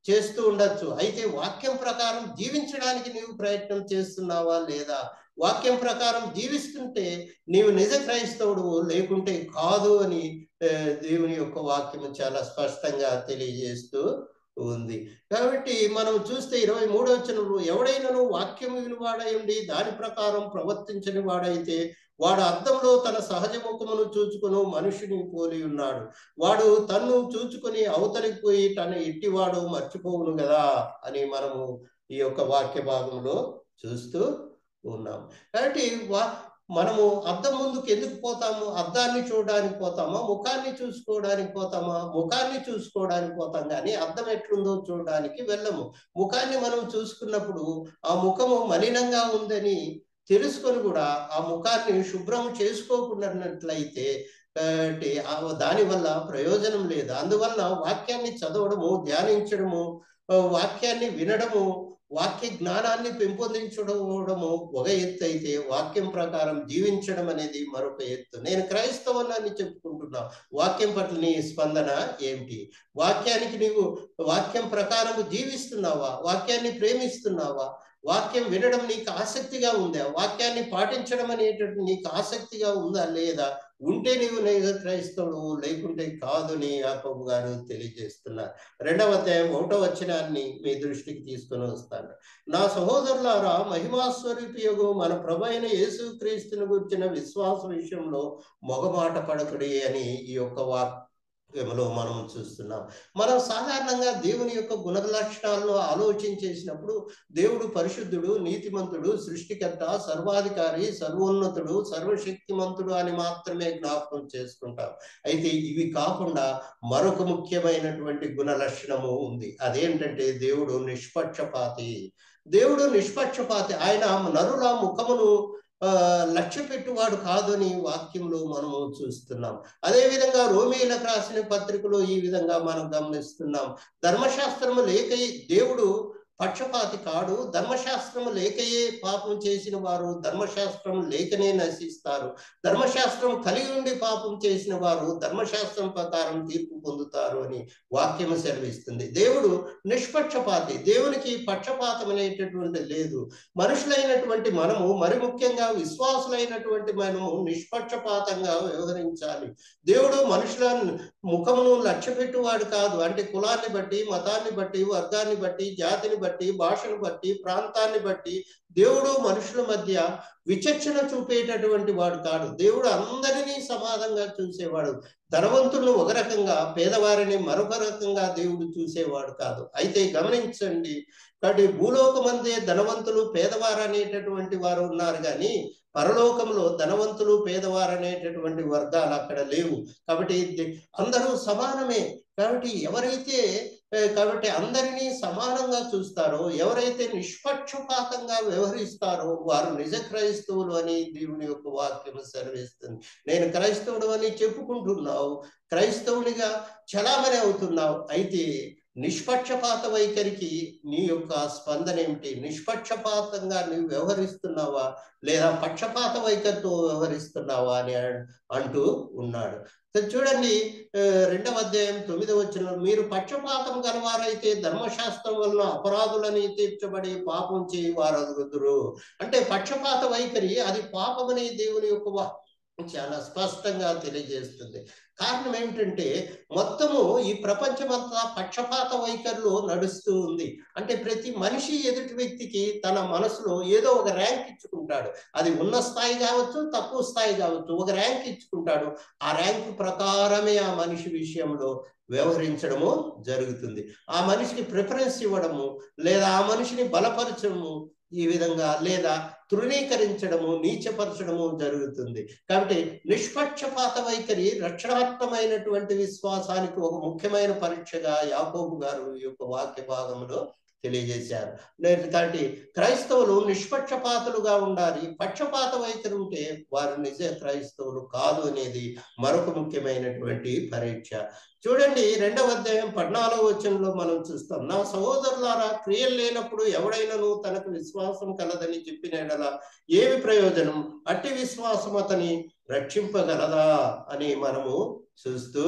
చేస్తూ ఉండొచ్చు. అయితే వాక్యం ప్రకారం జీవించడానికి నీవు ప్రయత్నం చేస్తున్నావా లేదా? వాక్యం ప్రకారం జీవిస్తుంటే నీవు నిజ క్రైస్తవుడు, లేకుంటే కాదు అని దేవుని యొక్క వాక్యము చాలా స్పష్టంగా తెలియజేస్తూ ఉంది. కాబట్టి మనం చూస్తే 23వ వచనంలో, ఎవడైనాను వాక్యము వినువాడై ఉండి దాని ప్రకారం ప్రవర్తించని వాడైతే వాడు అద్దంలో తన సహజ ముఖమును చూచుకుని మనుషుని పోలి ఉన్నాడు. వాడు తన్ను చూచుకొని అవతలికి పోయి తన ఎట్టివాడు మర్చిపోవును కదా అని మనము ఈ యొక్క వాక్య భాగంలో చూస్తూ ఉన్నాం. కాబట్టి మనము అద్దం ముందుకు ఎందుకు పోతాము? అద్దాన్ని చూడడానికి పోతామా? ముఖాన్ని చూసుకోవడానికి పోతామా? ముఖాన్ని చూసుకోవడానికి పోతాం కానీ అద్దం ఎట్లుందో చూడడానికి వెళ్ళము. ముఖాన్ని మనం చూసుకున్నప్పుడు ఆ ముఖము మలినంగా ఉందని తెలుసుకొని కూడా ఆ ముఖాన్ని శుభ్రం చేసుకోకున్నట్లయితే దానివల్ల ప్రయోజనం లేదు. అందువల్ల వాక్యాన్ని చదవడము, ధ్యానించడము, వాక్యాన్ని వినడము, వాక్య జ్ఞానాన్ని పెంపొందించడము ఒక ఎత్తు అయితే వాక్యం ప్రకారం జీవించడం అనేది మరొక ఎత్తు. నేను క్రైస్తవుని చెప్పుకుంటున్నా, వాక్యం పట్ల నీ స్పందన ఏమిటి? వాక్యానికి నీవు వాక్యం ప్రకారం జీవిస్తున్నావా? వాక్యాన్ని ప్రేమిస్తున్నావా? వాక్యం వినడం నీకు ఆసక్తిగా ఉందా? వాక్యాన్ని పాటించడం అనేటువంటి నీకు ఆసక్తిగా ఉందా లేదా? ఉంటే నీవు క్రైస్తవుడు, లేకుంటే కాదని యాకోబు గారు తెలియజేస్తున్నారు. 2వ అధ్యాయం 1వ వచనాన్ని మీ దృష్టికి తీసుకొని వస్తాను. నా సహోదరులారా, మహిమాస్వరూపియగు మన ప్రభు అయిన యేసుక్రీస్తుని గురించిన విశ్వాస విషయంలో మొగమాట పడకుడి అని ఈ యొక్క వాక్యములో మనం చూస్తున్నాం. మనం సాధారణంగా దేవుని యొక్క గుణ లక్షణాలను ఆలోచన చేసినప్పుడు దేవుడు పరిశుద్ధుడు, నీతిమంతుడు, సృష్టికర్త, సర్వాధికారి, సర్వోన్నతుడు, సర్వశక్తిమంతుడు అని మాత్రమే జ్ఞాపకం చేసుకుంటాం. అయితే ఇవి కాకుండా మరొక ముఖ్యమైనటువంటి గుణ లక్షణము ఉంది. అదేంటంటే దేవుడు నిష్పక్షపాతి. దేవుడు నిష్పక్షపాతి. ఆయన నరుల ముఖమును లక్ష్య పెట్టువాడు కాదు అని వాక్యంలో మనము చూస్తున్నాం. అదేవిధంగా రోమీయులకు రాసిన పత్రికలో ఈ విధంగా మనం గమనిస్తున్నాం. ధర్మశాస్త్రము లేకయే దేవుడు పక్షపాతి కాడు. ధర్మశాస్త్రము లేకయే పాపం చేసిన వారు ధర్మశాస్త్రం లేకనే నశిస్తారు. ధర్మశాస్త్రం కలిగి ఉండి పాపం చేసిన వారు ధర్మశాస్త్రం ప్రకారం తీర్పు పొందుతారు అని వాక్యము సెలవిస్తుంది. దేవుడు నిష్పక్షపాతి. దేవునికి పక్షపాతం అనేటటువంటి లేదు. మనుషులైనటువంటి మనము, మరి ముఖ్యంగా విశ్వాసులైనటువంటి మనము నిష్పక్షపాతంగా వ్యవహరించాలి. దేవుడు మనుషుల ముఖమును లక్ష్య పెట్టువాడు కాదు. అంటే కులాన్ని బట్టి, మతాన్ని బట్టి, వర్గాన్ని బట్టి, జాతిని బట్టి, భాషను బట్టి, ప్రాంతాన్ని బట్టి దేవుడు మనుషుల మధ్య విచక్షణ చూపేటటువంటి వాడు కాడు. దేవుడు అందరినీ సమానంగా చూసేవాడు. ధనవంతులను ఒక రకంగా, పేదవారిని మరొక రకంగా దేవుడు చూసేవాడు కాదు. అయితే గమనించండి, కాబట్టి భూలోకమందే ధనవంతులు, పేదవారు అనేటటువంటి వారు ఉన్నారు, కానీ పరలోకంలో ధనవంతులు, పేదవారు అనేటటువంటి వర్గాలు అక్కడ లేవు. కాబట్టి అందరూ సమానమే. కాబట్టి అందరినీ సమానంగా చూస్తారో, ఎవరైతే నిష్పక్షపాతంగా వ్యవహరిస్తారో వారు నిజ క్రైస్తవులు అని దేవుని యొక్క వాక్యం సెలవిస్తుంది. నేను క్రైస్తవుడు అని చెప్పుకుంటున్నావు, క్రైస్తవునిగా చలామణి అవుతున్నావు. అయితే నిష్పక్షపాత వైఖరికి నీ యొక్క స్పందన ఏమిటి? నిష్పక్షపాతంగా నువ్వు వ్యవహరిస్తున్నావా లేదా పక్షపాత వైఖరితో వ్యవహరిస్తున్నావా అని అంటూ ఉన్నాడు. చూడండి, 2వ అధ్యాయం 9వ వచనంలో, మీరు పక్షపాతం గలవారైతే ధర్మశాస్త్రం వలన అపరాధులని తీర్చబడి పాపం చేయి వారగుదురు. అంటే పక్షపాత వైఖరి అది పాపమని దేవుని యొక్క చాలా స్పష్టంగా తెలియజేస్తుంది. కారణం ఏమిటంటే మొత్తము ఈ ప్రపంచమంతా పక్షపాత వైఖరిలో నడుస్తూ ఉంది. అంటే ప్రతి మనిషి ఎదుటి వ్యక్తికి తన మనసులో ఏదో ఒక ర్యాంక్ ఇచ్చుకుంటాడు. అది ఉన్న స్థాయి కావచ్చు, తక్కువ స్థాయి కావచ్చు, ఒక ర్యాంక్ ఇచ్చుకుంటాడు. ఆ ర్యాంక్ ప్రకారమే ఆ మనిషి విషయంలో వ్యవహరించడము జరుగుతుంది. ఆ మనిషికి ప్రిఫరెన్స్ ఇవ్వడము, లేదా ఆ మనిషిని బలపరచడము, ఈ విధంగా లేదా తృణీకరించడము, నీచపరచడము జరుగుతుంది. కాబట్టి నిష్పక్షపాత వైఖరి రక్షణాత్మకమైనటువంటి విశ్వాసానికి ఒక ముఖ్యమైన పరీక్షగా యాకోబు గారు ఈ యొక్క వాక్య భాగంలో తెలియజేశారు. కాబట్టి క్రైస్తవులు నిష్పక్షపాతులుగా ఉండాలి. పక్షపాత వైఖరి ఉంటే వారు నిజ క్రైస్తవులు కాదు అనేది మరొక ముఖ్యమైనటువంటి పరీక్ష. చూడండి, 2వ అధ్యాయం 14వ వచనంలో మనం చూస్తాం. నా సహోదరులారా, క్రియలు లేనప్పుడు ఎవడైనను తనకు విశ్వాసం కలదని చెప్పిన ఎడల ఏమి ప్రయోజనం? అట్టి విశ్వాసం అతని రక్షింపగలదా అని మనము చూస్తూ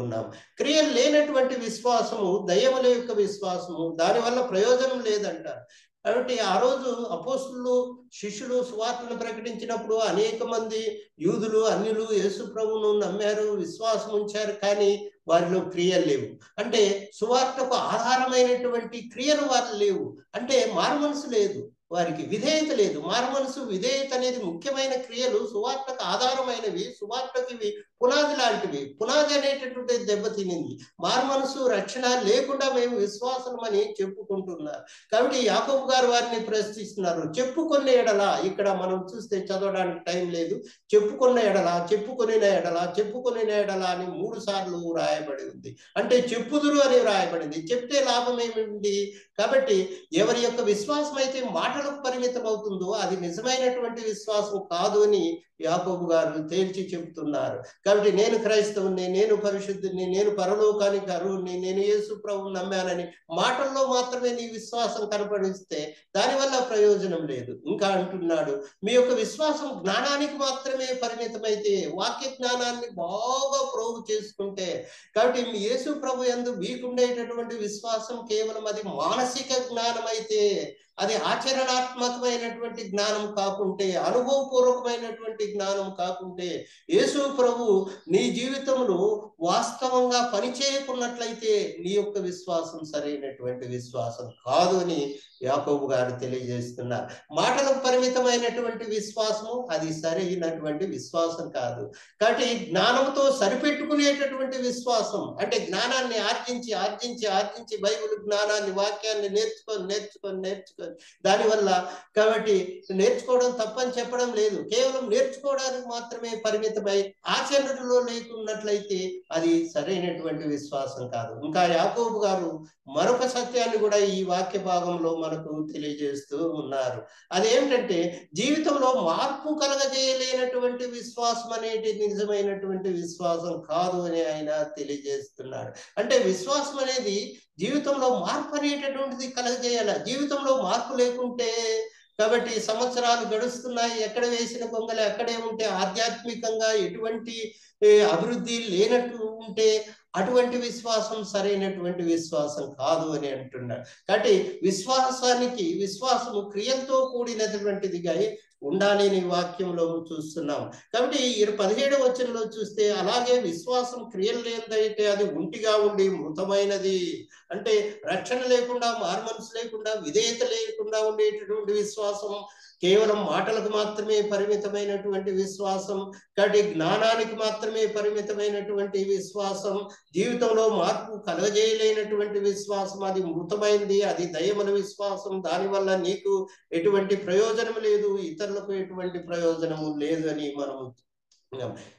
ఉన్నాం. క్రియలు లేనటువంటి విశ్వాసము దయ్యముల యొక్క విశ్వాసము, దానివల్ల ప్రయోజనం లేదంటారు. కాబట్టి ఆ రోజు అపోస్తులు, శిష్యులు సువార్తను ప్రకటించినప్పుడు అనేక మంది యూదులు, అన్యులు యేసు ప్రభువును నమ్మారు, విశ్వాసం ఉంచారు, కానీ వారిలో క్రియలు లేవు. అంటే సువార్తకు ఆధారమైనటువంటి క్రియలు వారు లేవు. అంటే మారుమనసు లేదు, వారికి విధేయత లేదు. మారుమనసు, విధేయత అనేది ముఖ్యమైన క్రియలు, సువార్తకు ఆధారమైనవి, సువార్తకి ఇవి పునాది లాంటివి. పునాది అనేటటువంటి దెబ్బతినింది. మారుమనసు, రక్షణ లేకుండా మేము విశ్వాసం అని చెప్పుకుంటున్నారు. కాబట్టి యాకోబు గారు వారిని ప్రశ్నిస్తున్నారు. చెప్పుకున్న ఎడల, ఇక్కడ మనం చూస్తే చదవడానికి టైం లేదు, చెప్పుకున్న ఎడల, చెప్పుకొనిన ఎడల, చెప్పుకొనిన ఎడల అని 3 సార్లు రాయబడి ఉంది. అంటే చెప్పుదురు అని రాయబడింది. చెప్తే లాభం ఏమిటి? కాబట్టి ఎవరి యొక్క విశ్వాసం అయితే మాటలకు పరిమితం అవుతుందో అది నిజమైనటువంటి విశ్వాసం కాదు అని యాకోబు గారు తేల్చి చెబుతున్నారు. కాబట్టి నేను క్రైస్తవుని, నేను పరిశుద్ధుని, నేను పరలోకానికి అర్హుని, నేను యేసు ప్రభువుని నమ్మానని మాటల్లో మాత్రమే నీ విశ్వాసం కనపడిస్తే దానివల్ల ప్రయోజనం లేదు. ఇంకా అంటున్నాడు, మీ యొక్క విశ్వాసం జ్ఞానానికి మాత్రమే పరిమితమైతే, వాక్య జ్ఞానాన్ని బాగా ప్రోగు చేసుకుంటే, కాబట్టి మీ యేసు ప్రభు యందు మీకుండేటటువంటి విశ్వాసం కేవలం అది మానసిక జ్ఞానం అయితే, అది ఆచరణాత్మకమైనటువంటి జ్ఞానం కాకుంటే, అనుభవపూర్వకమైనటువంటి జ్ఞానం కాకుంటే, యేసు ప్రభు నీ జీవితంలో వాస్తవంగా పనిచేయకున్నట్లయితే నీ యొక్క విశ్వాసం సరైనటువంటి విశ్వాసం కాదు అని యాకోబు గారు తెలియజేస్తున్నారు. మాటలకు పరిమితమైనటువంటి విశ్వాసము అది సరైనటువంటి విశ్వాసం కాదు. కాబట్టి జ్ఞానంతో సరిపెట్టుకునేటటువంటి విశ్వాసం, అంటే జ్ఞానాన్ని ఆర్జించి ఆర్జించి ఆర్జించి బైబిల్ జ్ఞానాన్ని, వాక్యాన్ని నేర్చుకొని దానివల్ల, కాబట్టి నేర్చుకోవడం తప్పని చెప్పడం లేదు, కేవలం నేర్చుకోవడానికి మాత్రమే పరిమితమై ఆచరణలో లేకున్నట్లయితే అది సరైనటువంటి విశ్వాసం కాదు. ఇంకా యాకోబు గారు మరొక సత్యాన్ని కూడా ఈ వాక్య భాగంలో మనకు తెలియజేస్తూ ఉన్నారు. అదేంటంటే జీవితంలో మార్పు కలగజేయలేనటువంటి విశ్వాసం అనేది నిజమైనటువంటి విశ్వాసం కాదు అని ఆయన తెలియజేస్తున్నాడు. అంటే విశ్వాసం అనేది జీవితంలో మార్పు అనేటటువంటిది కలగజేయాలి. జీవితంలో మార్పు లేకుంటే, కాబట్టి సంవత్సరాలు గడుస్తున్నాయి, ఎక్కడ వేసిన గొంగలి అక్కడే ఉంటే, ఆధ్యాత్మికంగా ఎటువంటి అభివృద్ధి లేనట్టు ఉంటే అటువంటి విశ్వాసం సరైనటువంటి విశ్వాసం కాదు అని అంటున్నాడు. కాబట్టి విశ్వాసము క్రియలతో కూడినటువంటిదిగా ఉండాలి అని వాక్యంలో చూస్తున్నాం. కాబట్టి 17వ వచనంలో చూస్తే, అలాగే విశ్వాసం క్రియలు లేదైతే అది ఒంటిగా ఉండి మృతమైనది. అంటే రక్షణ లేకుండా, మారుమనసు లేకుండా, విధేయత లేకుండా ఉండేటటువంటి విశ్వాసం, కేవలం మాటలకు మాత్రమే పరిమితమైనటువంటి విశ్వాసం, కాబట్టి జ్ఞానానికి మాత్రమే పరిమితమైనటువంటి విశ్వాసం, జీవితంలో మార్పు కలగజేయలేనటువంటి విశ్వాసం, అది మృతమైంది, అది దయ్యముల విశ్వాసం. దానివల్ల నీకు ఎటువంటి ప్రయోజనం లేదు, ఇతరులకు ఎటువంటి ప్రయోజనము లేదు అని మనము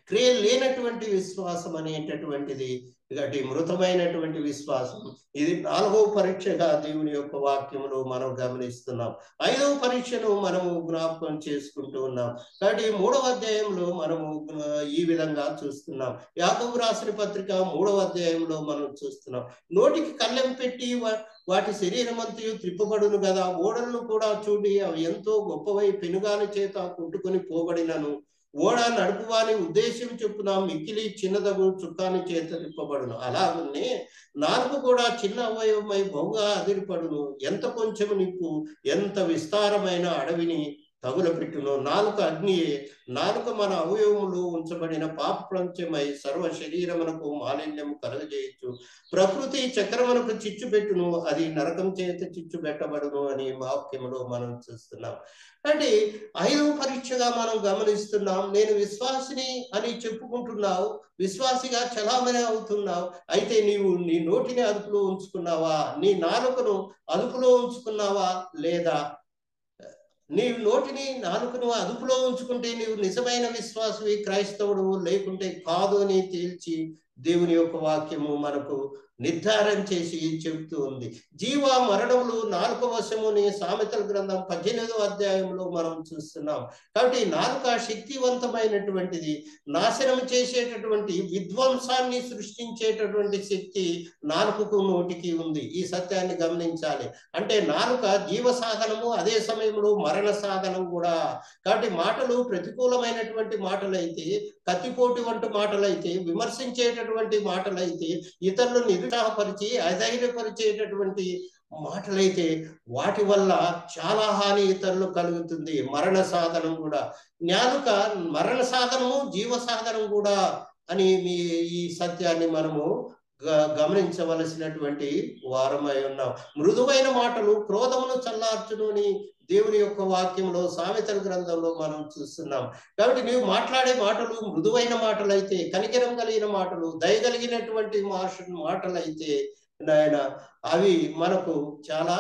క్రియలు లేనటువంటి విశ్వాసం అనేటటువంటిది ఇలాంటి మృతమైనటువంటి విశ్వాసం. ఇది 4వ పరీక్షగా దేవుని యొక్క వాక్యంలో మనం గమనిస్తున్నాం. 5వ పరీక్షను మనము జ్ఞాపకం చేసుకుంటూ ఉన్నాం. కాబట్టి 3వ అధ్యాయంలో మనము ఈ విధంగా చూస్తున్నాం. యాకోబు రాసిన పత్రిక 3వ అధ్యాయంలో మనం చూస్తున్నాం. నోటికి కళ్ళెం పెట్టి వాటి శరీరమంతయు త్రిప్పబడును కదా, ఓడలను కూడా చూడి అవి ఎంతో గొప్పవై పెనుగాలి చేత కొట్టుకొని పోబడినను, ఓడ నడుపువాని ఉద్దేశం చొప్పున మిక్కిలి చిన్నదగు చుక్కాని చేత తిప్పబడును. అలాగనే నాలుగు కూడా చిన్న అవయవమై బహుగా అదిరిపడును. ఎంత కొంచెము నిప్పు ఎంత విస్తారమైన అడవిని తగులపెట్టును. నాలుక అగ్నియే. నాలుక మన అవయవములు ఉంచబడిన పాప ప్రపంచమై సర్వ శరీరమునకు మాలిన్యము కలగజేయచ్చు. ప్రకృతి చక్రమునకు చిచ్చు పెట్టును, అది నరకం చేత చిచ్చు పెట్టబడును అని వాక్యములో మనం చూస్తున్నాం. అంటే 5వ పరీక్షగా మనం గమనిస్తున్నాం. నేను విశ్వాసిని అని చెప్పుకుంటున్నావు, విశ్వాసిగా చలామణి అవుతున్నావు, అయితే నీవు నీ నోటిని అదుపులో ఉంచుకున్నావా? నీ నాలుకను అదుపులో ఉంచుకున్నావా? లేదా నీ నోటిని నాలుకను అదుపులో ఉంచుకుంటే నీవు నిజమైన విశ్వాసవి, క్రైస్తవుడు, లేకుంటే కాదు అని తేల్చి దేవుని యొక్క వాక్యము మనకు నిర్ధారణ చేసి చెబుతూ ఉంది. జీవ మరణములు నాలుక వశముని సామెతల గ్రంథం 18వ అధ్యాయంలో మనం చూస్తున్నాం. కాబట్టి నాలుక శక్తివంతమైనటువంటిది, నాశనం చేసేటటువంటి, విధ్వంసాన్ని సృష్టించేటటువంటి శక్తి నాలుకకు నోటికి ఉంది. ఈ సత్యాన్ని గమనించాలి. అంటే నాలుక జీవ సాధనము, అదే సమయంలో మరణ సాధనం కూడా. కాబట్టి మాటలు ప్రతికూలమైనటువంటి మాటలైతే, కత్తిపోటు వంటి మాటలైతే, విమర్శించేటటువంటి మాటలైతే, ఇతరులను నిరుత్సాహపరిచి అధైర్యపరిచేటటువంటి మాటలైతే, వాటి వల్ల చాలా హాని ఇతరులు కలుగుతుంది. మరణ సాధనం కూడా. నాలుక మరణ సాధనము, జీవ సాధనం కూడా అని ఈ సత్యాన్ని మనము గమనించవలసినటువంటి వారమై ఉన్నాం. మృదువైన మాటలు క్రోధమును చల్లార్చును అని దేవుని యొక్క వాక్యంలో సామెతల గ్రంథంలో మనం చూస్తున్నాం. కాబట్టి నీవు మాట్లాడే మాటలు మృదువైన మాటలైతే, కనికరం కలిగిన మాటలు, దయగలిగినటువంటి మాటలైతే నాయన, అవి మనకు చాలా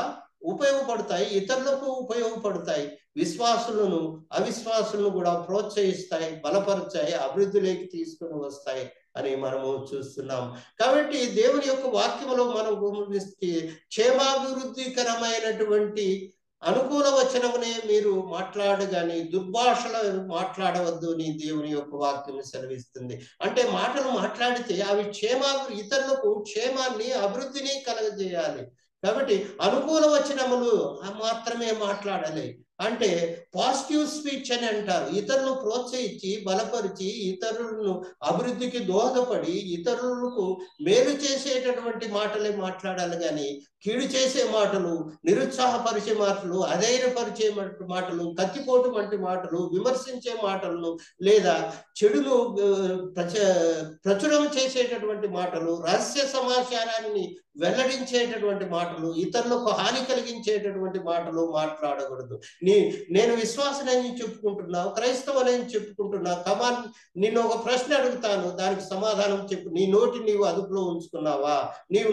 ఉపయోగపడతాయి, ఇతరులకు ఉపయోగపడతాయి. విశ్వాసులను అవిశ్వాసులను కూడా ప్రోత్సహిస్తాయి, బలపరుస్తాయి, అభివృద్ధిలోకి తీసుకుని వస్తాయి అని మనము చూస్తున్నాం. కాబట్టి దేవుని యొక్క వాక్యములో మనం గమనిస్తే, క్షేమాభివృద్ధికరమైనటువంటి అనుకూల వచనమునే మీరు మాట్లాడగాని దుర్భాషలు మాట్లాడవద్దు అని దేవుని యొక్క వాక్యం సెలవిస్తుంది. అంటే మాటలు మాట్లాడితే అవి ఇతరులకు క్షేమాన్ని, అభివృద్ధిని కలగజేయాలి. కాబట్టి అనుకూల వచనములు మాత్రమే మాట్లాడాలి. అంటే పాజిటివ్ స్పీచ్ అని అంటారు. ఇతరులను ప్రోత్సహించి, బలపరిచి, ఇతరులను అభివృద్ధికి దోహదపడి, ఇతరులకు మేలు చేసేటటువంటి మాటలే మాట్లాడాలి. కానీ కీడు చేసే మాటలు, నిరుత్సాహపరిచే మాటలు, అధైర్యపరిచే మాటలు, కత్తిపోటు వంటి మాటలు, విమర్శించే మాటలను లేదా చెడును ప్రచురం చేసేటటువంటి మాటలు, రహస్య సమాచారాన్ని వెల్లడించేటటువంటి మాటలు, ఇతరులకు హాని కలిగించేటటువంటి మాటలు మాట్లాడకూడదు. నేను విశ్వాసనని చెప్పుకుంటున్నావు, క్రైస్తవులని చెప్పుకుంటున్నావు, కమాన్ నిన్ను ఒక ప్రశ్న అడుగుతాను, దానికి సమాధానం చెప్పు. నీ నోటిని నీవు అదుపులో ఉంచుకున్నావా?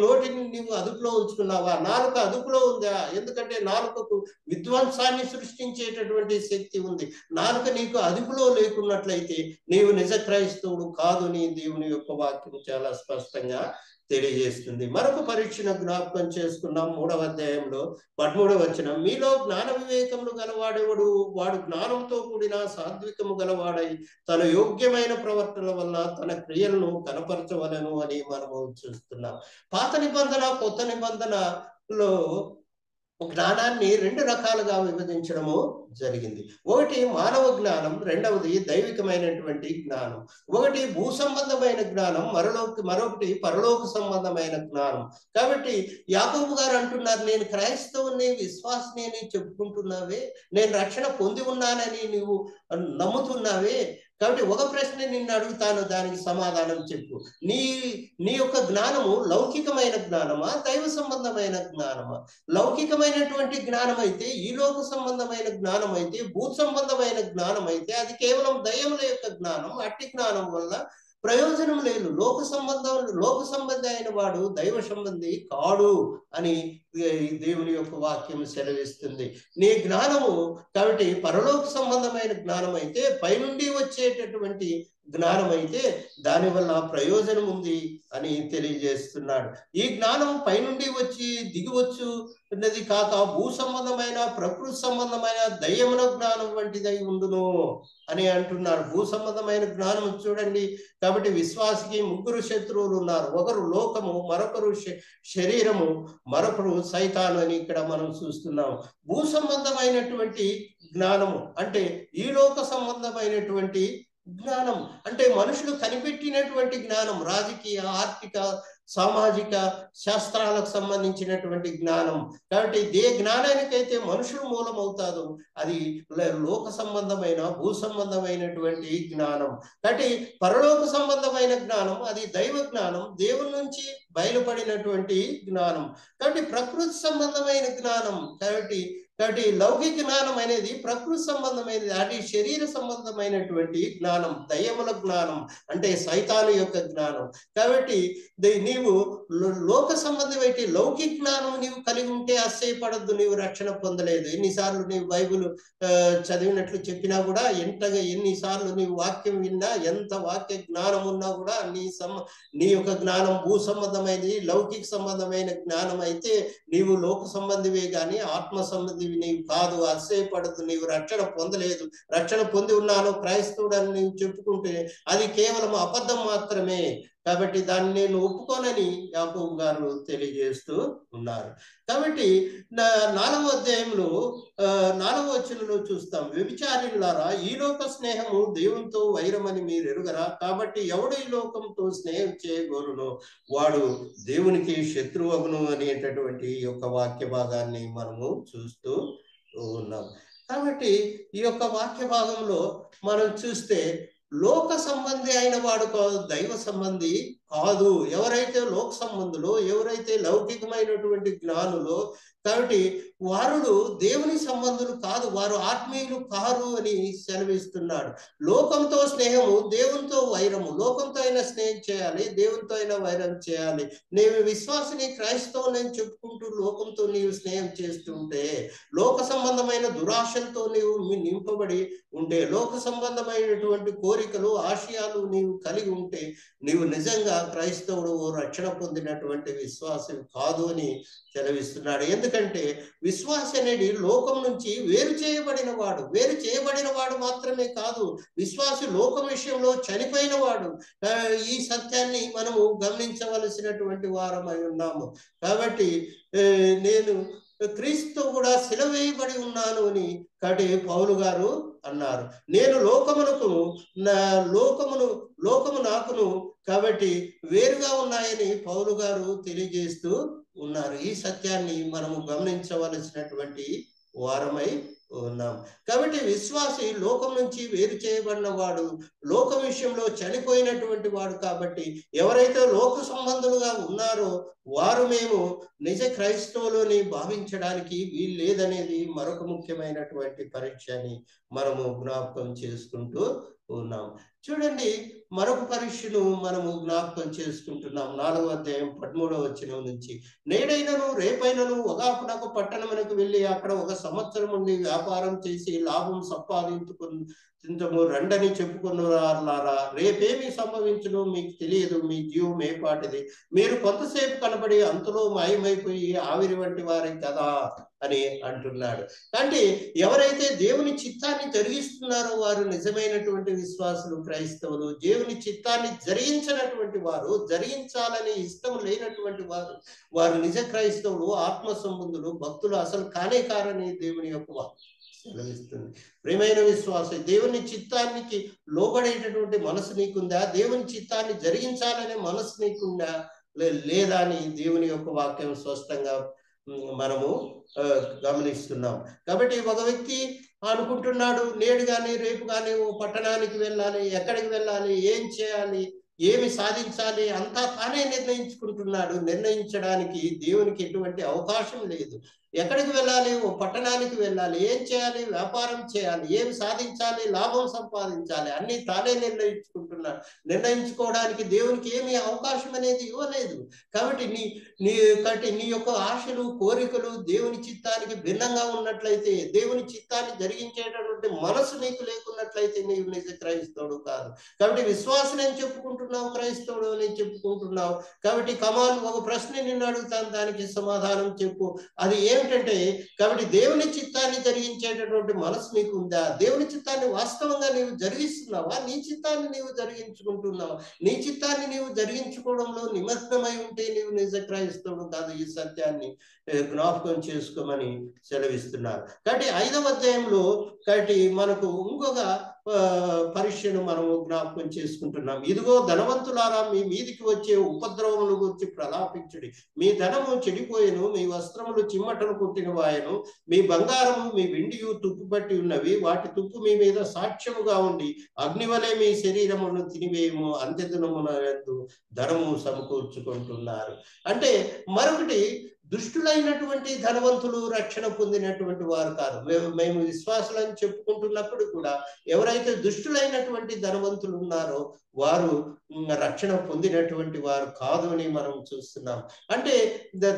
నోటిని నీవు అదుపులో ఉంచుకున్నావా? నాలుక అదుపులో ఉందా? ఎందుకంటే నాలుకకు విధ్వంసాన్ని సృష్టించేటటువంటి శక్తి ఉంది. నాలుక నీకు అదుపులో లేకున్నట్లయితే నీవు నిజ క్రైస్తవుడు కాదు అని దేవుని యొక్క వాక్యం చాలా స్పష్టంగా తెలియజేస్తుంది. మరొక పరీక్షను జ్ఞాపకం చేసుకున్నాం 3వ అధ్యాయంలో 13వ వచనం. మీలో జ్ఞాన వివేకములు గలవాడేవాడు వాడు జ్ఞానంతో కూడిన సాత్వికము గలవాడై తన యోగ్యమైన ప్రవర్తన వల్ల తన క్రియలను కనపరచవలను అని మనము చూస్తున్నాం. పాత నిబంధన కొత్త నిబంధనలో జ్ఞానాన్ని 2 రకాలుగా విభజించడము జరిగింది. ఒకటి మానవ జ్ఞానం, రెండవది దైవికమైనటువంటి జ్ఞానం. ఒకటి భూ సంబంధమైన జ్ఞానం, మరొకటి పరలోక సంబంధమైన జ్ఞానం. కాబట్టి యాకోబు గారు అంటున్నారు, నేను క్రైస్తవుని విశ్వాసిని అని చెప్పుకుంటున్నావే, నేను రక్షణ పొంది ఉన్నానని నీవు నమ్ముతున్నావే. కాబట్టి ఒక ప్రశ్న నిన్ను అడుగుతాను, దానికి సమాధానం చెప్పు. నీ యొక్క జ్ఞానము లౌకికమైన జ్ఞానమా, దైవ సంబంధమైన జ్ఞానమా? లౌకికమైనటువంటి జ్ఞానం అయితే, ఈ లోక సంబంధమైన జ్ఞానం అయితే, భూ సంబంధమైన జ్ఞానం అయితే అది కేవలం దయ్యముల యొక్క జ్ఞానం. అట్టి జ్ఞానం వల్ల ప్రయోజనం లేదు. లోక సంబంధి అయిన వాడు దైవ సంబంధి కాడు అని దేవుని యొక్క వాక్యం సెలవిస్తుంది. నీ జ్ఞానము కాబట్టి పరలోక సంబంధమైన జ్ఞానం అయితే, పైనుండి వచ్చేటటువంటి జ్ఞానం అయితే దానివల్ల ప్రయోజనం ఉంది అని తెలియజేస్తున్నాడు. ఈ జ్ఞానం పైనుండి వచ్చి దిగివచ్చు అన్నది కాక భూ సంబంధమైన ప్రకృతి సంబంధమైన దయ్యముల జ్ఞానం వంటిదై ఉండును అని అంటున్నారు. భూ సంబంధమైన జ్ఞానం చూడండి. కాబట్టి విశ్వాసికి 3 శత్రువులు ఉన్నారు. ఒకరు లోకము, మరొకరు శరీరము, మరొకరు సైతాను అని ఇక్కడ మనం చూస్తున్నాం. భూ సంబంధమైనటువంటి జ్ఞానము అంటే ఈ లోక సంబంధమైనటువంటి జ్ఞానం, అంటే మనుషులు కనిపెట్టినటువంటి జ్ఞానం, రాజకీయ, ఆర్థిక, సామాజిక శాస్త్రాలకు సంబంధించినటువంటి జ్ఞానం. కాబట్టి ఏ జ్ఞానానికైతే మనుషులు మూలం అవుతాదో అది లోక సంబంధమైన భూ సంబంధమైనటువంటి జ్ఞానం. కాబట్టి పరలోక సంబంధమైన జ్ఞానం అది దైవ జ్ఞానం, దేవుని నుంచి బయలుపడినటువంటి జ్ఞానం. కాబట్టి ప్రకృతి సంబంధమైన జ్ఞానం, కాబట్టి లౌకిక జ్ఞానం అనేది ప్రకృతి సంబంధమైనది, అది శరీర సంబంధమైనటువంటి జ్ఞానం, దయ్యముల జ్ఞానం అంటే సైతాను యొక్క జ్ఞానం. కాబట్టి నీవు లోక సంబంధమైతే లౌకిక జ్ఞానం నీవు కలిగి ఉంటే అసహ్యపడద్దు, నీవు రక్షణ పొందలేదు. ఎన్నిసార్లు నీవు బైబిల్ చదివినట్లు చెప్పినా కూడా, ఎన్నిసార్లు నీవు వాక్యం విన్నా, ఎంత వాక్య జ్ఞానం ఉన్నా కూడా నీ యొక్క జ్ఞానం భూ సంబంధమైనది, లౌకిక సంబంధమైన జ్ఞానం అయితే నీవు లోక సంబంధివే గాని ఆత్మ సంబంధి నీవు కాదు. అసహ్యపడద్దు, నీవు రక్షణ పొందలేదు. రక్షణ పొంది ఉన్నాను, క్రైస్తవుడు అని నీవు చెప్పుకుంటే అది కేవలం అబద్ధం మాత్రమే. కాబట్టి దాన్ని నేను ఒప్పుకోనని యాకోబు గారు తెలియజేస్తూ ఉన్నారు. కాబట్టి 4వ అధ్యాయంలో 4వ వచనంలో చూస్తాం, వ్యభిచారులారా ఈ లోక స్నేహము దేవునితో వైరమని మీరు ఎరుగరా? కాబట్టి ఎవడు ఈ లోకంతో స్నేహం చేయగోరునో వాడు దేవునికి శత్రువగును అనేటటువంటి యొక్క వాక్య భాగాన్ని మనము చూస్తూ ఉన్నాం. కాబట్టి ఈ యొక్క వాక్య భాగంలో మనం చూస్తే లోక సంబంధి అయిన వాడు కాదు, దైవ సంబంధి కాదు. ఎవరైతే లోక సంబంధులో, ఎవరైతే లౌకికమైనటువంటి జ్ఞానులో, కాబట్టి వారు దేవుని సంబంధులు కాదు, వారు ఆత్మీయులు కారు అని సెలవిస్తున్నాడు. లోకంతో స్నేహము, దేవునితో వైరము. లోకంతో అయినా స్నేహం చేయాలి, దేవునితో అయినా వైరం చేయాలి. నేను విశ్వాసిని, క్రైస్తవుని చెప్పుకుంటూ లోకంతో నీవు స్నేహం చేస్తుంటే, లోక సంబంధమైన దురాశలతో నీవు నింపబడి ఉంటే, లోక సంబంధమైనటువంటి కోరికలు, ఆశయాలు నీవు కలిగి ఉంటే, నీవు నిజంగా క్రైస్తవుడు, రక్షణ పొందినటువంటి విశ్వాసం కాదు అని సెలవిస్తున్నాడు. ఎందుకంటే విశ్వాసి అనేది లోకం నుంచి వేరు చేయబడిన వాడు మాత్రమే కాదు, విశ్వాసి లోకం విషయంలో చనిపోయిన వాడు. ఈ సత్యాన్ని మనము గమనించవలసినటువంటి వారమై ఉన్నాము. కాబట్టి నేను క్రీస్తు కూడా సిలువేయబడి ఉన్నాను అని కాబట్టి పౌలు గారు అన్నారు. నేను లోకము నాకును కాబట్టి వేరుగా ఉన్నాయని పౌలు గారు తెలియజేస్తూ ఉన్నారు. ఈ సత్యాన్ని మనము గమనించవలసినటువంటి వారమై ఉన్నాం. కాబట్టి విశ్వాసి లోకం నుంచి వేరు చేయబడిన వాడు, లోకం విషయంలో చనిపోయినటువంటి వాడు. కాబట్టి ఎవరైతే లోక సంబంధులుగా ఉన్నారో వారు మేము నిజ క్రైస్తవులని భావించడానికి వీలు లేదనేది మరొక ముఖ్యమైనటువంటి పరీక్ష అని మనము జ్ఞాపకం చేసుకుంటూ ఉన్నాం. చూడండి, మరొక పరీక్షను మనము జ్ఞాపకం చేసుకుంటున్నాం. 4వ అధ్యాయం 13వ వచనం నుంచి, నేడైనను రేపైనను ఒకాపునకు పట్టణమునకు వెళ్ళి అక్కడ 1 సంవత్సరం ఉండి వ్యాపారం చేసి లాభం సంపాదించుకుంటాము రండని చెప్పుకున్నారా. రేపేమి సంభవించునో మీకు తెలియదు, మీ జీవం ఏపాటిది. మీరు కొంతసేపు కనబడి అంతలో మాయమైపోయి ఆవిరి వంటి వారే కదా అని అంటున్నాడు. అంటే ఎవరైతే దేవుని చిత్తాన్ని జరిగిస్తున్నారో వారు నిజమైనటువంటి విశ్వాసులు, క్రైస్తవులు. దేవుని చిత్తాన్ని జరిగించినటువంటి వారు, జరిగించాలని ఇష్టం లేనటువంటి వారు నిజ క్రైస్తవులు, ఆత్మ సంబంధులు, భక్తులు అసలు కారని దేవుని యొక్క సెలవిస్తుంది. ప్రియమైన విశ్వాసం, దేవుని చిత్తానికి లోబడేటటువంటి మనసు నీకుందా? దేవుని చిత్తాన్ని జరిగించాలనే మనసు నీకుందా లేదా అని దేవుని యొక్క వాక్యం స్పష్టంగా మనము గమనిస్తున్నాం. కాబట్టి ఒక వ్యక్తి అనుకుంటున్నాడు, నేడు కానీ రేపు కానీ ఓ పట్టణానికి వెళ్ళాలి, ఎక్కడికి వెళ్ళాలి, ఏం చేయాలి, ఏమి సాధించాలి అంతా తానే నిర్ణయించుకుంటున్నాడు. నిర్ణయించడానికి దేవునికి ఎటువంటి అవకాశం లేదు. ఎక్కడికి వెళ్ళాలి? ఓ పట్టణానికి వెళ్ళాలి, ఏం చేయాలి, వ్యాపారం చేయాలి, ఏమి సాధించాలి, లాభం సంపాదించాలి, అన్ని తానే నిర్ణయించుకుంటున్నాడు. నిర్ణయించుకోవడానికి దేవునికి ఏమి అవకాశం అనేది ఇవ్వలేదు. కాబట్టి నీ యొక్క ఆశలు, కోరికలు దేవుని చిత్తానికి భిన్నంగా ఉన్నట్లయితే, దేవుని చిత్తాన్ని జరిగించేటటువంటి మనసు నీకు లేకున్నట్లయితే నీవు నిజ క్రైస్తవుడు కాదు. కాబట్టి విశ్వాసం అని చెప్పుకుంటున్నావు, క్రైస్తవుడు అని చెప్పుకుంటున్నావు. కాబట్టి కమాన్, ఒక ప్రశ్న నిన్ను అడుగుతాను, దానికి సమాధానం చెప్పు. అది ఏమిటంటే, కాబట్టి దేవుని చిత్తాన్ని జరిగించేటటువంటి మనసు నీకు ఉందా? దేవుని చిత్తాన్ని వాస్తవంగా నీవు జరిగిస్తున్నావా? నీ చిత్తాన్ని నీవు జరిగించుకుంటున్నావా? నీ చిత్తాన్ని నీవు జరిగించుకోవడంలో నిమగ్నమై ఉంటే నీవు నిజ క్రైస్తవుడు కాదు. ఈ సత్యాన్ని జ్ఞాపకం చేసుకోమని సెలవిస్తున్నారు. కాబట్టి 5వ అధ్యాయంలో కాబట్టి మనకు ఇంకొక పరీక్షను మనము జ్ఞాపకం చేసుకుంటున్నాం. ఇదిగో ధనవంతులారా, మీ మీదికి వచ్చే ఉపద్రవముల గురించి ప్రలాపించుడి. మీ ధనము చెడిపోయెను, మీ వస్త్రములు చిమ్మటను కొట్టిన వాయను, మీ బంగారము మీ వెండియు తుప్పు పట్టి ఉన్నవి. వాటి తుప్పు మీ మీద సాక్ష్యముగా ఉండి అగ్నివలే మీ శరీరమును తినివేయము. అంత్యదినమునందు ధనము సమకూర్చుకుంటున్నారు. అంటే మరొకటి, దుష్టులైనటువంటి ధనవంతులు రక్షణ పొందినటువంటి వారు కాదు. మేము విశ్వాసులని చెప్పుకుంటున్నప్పుడు కూడా ఎవరైతే దుష్టులైనటువంటి ధనవంతులు ఉన్నారో వారు రక్షణ పొందినటువంటి వారు కాదు అని మనం చూస్తున్నాం. అంటే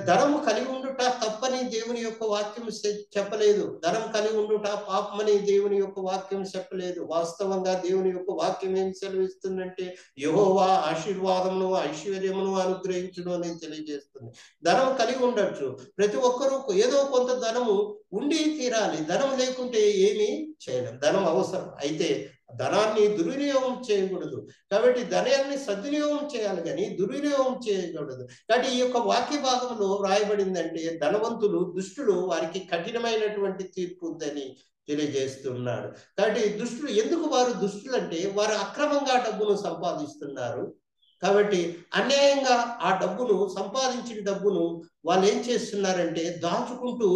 ధనము కలిగి ఉండుట తప్పని దేవుని యొక్క వాక్యం చెప్పలేదు. ధనం కలిగి ఉండుట పాపమని దేవుని యొక్క వాక్యం చెప్పలేదు. వాస్తవంగా దేవుని యొక్క వాక్యం ఏం సెలవిస్తుందంటే, యెహోవా ఆశీర్వాదమును ఐశ్వర్యమును అనుగ్రహించును అని తెలియజేస్తుంది. ధనం కలిగి ఉండొచ్చు, ప్రతి ఒక్కరూ ఏదో కొంత ధనము ఉండి తీరాలి. ధనం లేకుంటే ఏమీ చేయలేం. ధనం అవసరం, అయితే ధనాన్ని దుర్వినియోగం చేయకూడదు. కాబట్టి ధనాన్ని సద్వినియోగం చేయాలి కానీ దుర్వినియోగం చేయకూడదు. కాబట్టి ఈ యొక్క వాక్య భాగంలో రాయబడిందంటే, ధనవంతులు దుష్టులు, వారికి కఠినమైనటువంటి తీర్పు ఉందని తెలియజేస్తున్నాడు. కాబట్టి దుష్టులు ఎందుకు వారు దుష్టులు అంటే, వారు అక్రమంగా డబ్బును సంపాదిస్తున్నారు. కాబట్టి అన్యాయంగా ఆ డబ్బును, సంపాదించిన డబ్బును వాళ్ళు ఏం చేస్తున్నారంటే దాచుకుంటూ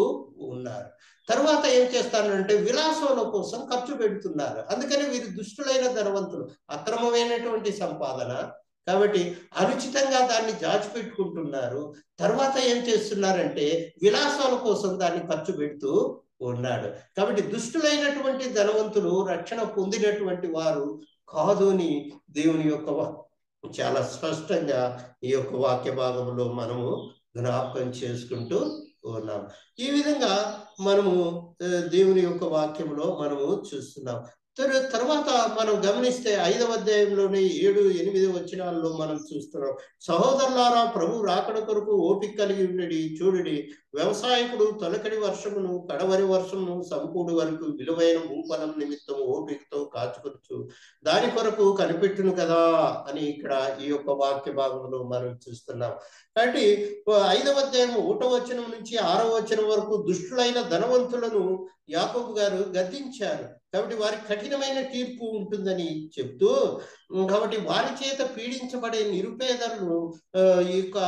ఉన్నారు. తర్వాత ఏం చేస్తారంటే విలాసాల కోసం ఖర్చు పెడుతున్నారు. అందుకని వీరు దుష్టులైన ధనవంతులు. అక్రమమైనటువంటి సంపాదన, కాబట్టి అనుచితంగా దాన్ని దాచిపెట్టుకుంటున్నారు. తర్వాత ఏం చేస్తున్నారంటే విలాసాల కోసం దాన్ని ఖర్చు పెడుతూ ఉన్నాడు. కాబట్టి దుష్టులైనటువంటి ధనవంతులు రక్షణ పొందినటువంటి వారు కాదు అని దేవుని యొక్క చాలా స్పష్టంగా ఈ యొక్క వాక్య భాగంలో మనము జ్ఞాపకం చేసుకుంటూ ఉన్నాం. ఈ విధంగా మనము దేవుని యొక్క వాక్యంలో మనము చూస్తున్నాం. తర్వాత మనం గమనిస్తే 5వ అధ్యాయంలోని 7-8 వచనాల్లో మనం చూస్తున్నాం. సహోదరులారా, ప్రభు రాకడ కొరకు ఓపిక కలిగి ఉండడి. చూడుడి, వ్యవసాయకుడు తొలకడి వర్షమును కడవరి వర్షమును సమకూడు వరకు విలువైన భూఫలం నిమిత్తం ఓపికతో కాచుకొచ్చు, దాని కొరకు కనిపెట్టును కదా అని ఇక్కడ ఈ యొక్క వాక్య భాగంలో మనం చూస్తున్నాం. కాబట్టి 5వ అధ్యాయం 1వ వచనం నుంచి 6వ వచనం వరకు దుష్టులైన ధనవంతులను యాకోబు గారు గద్దించారు. కాబట్టి వారికి కఠినమైన తీర్పు ఉంటుందని చెప్తూ, కాబట్టి వారి చేత పీడించబడే నిరుపేదలను ఈ యొక్క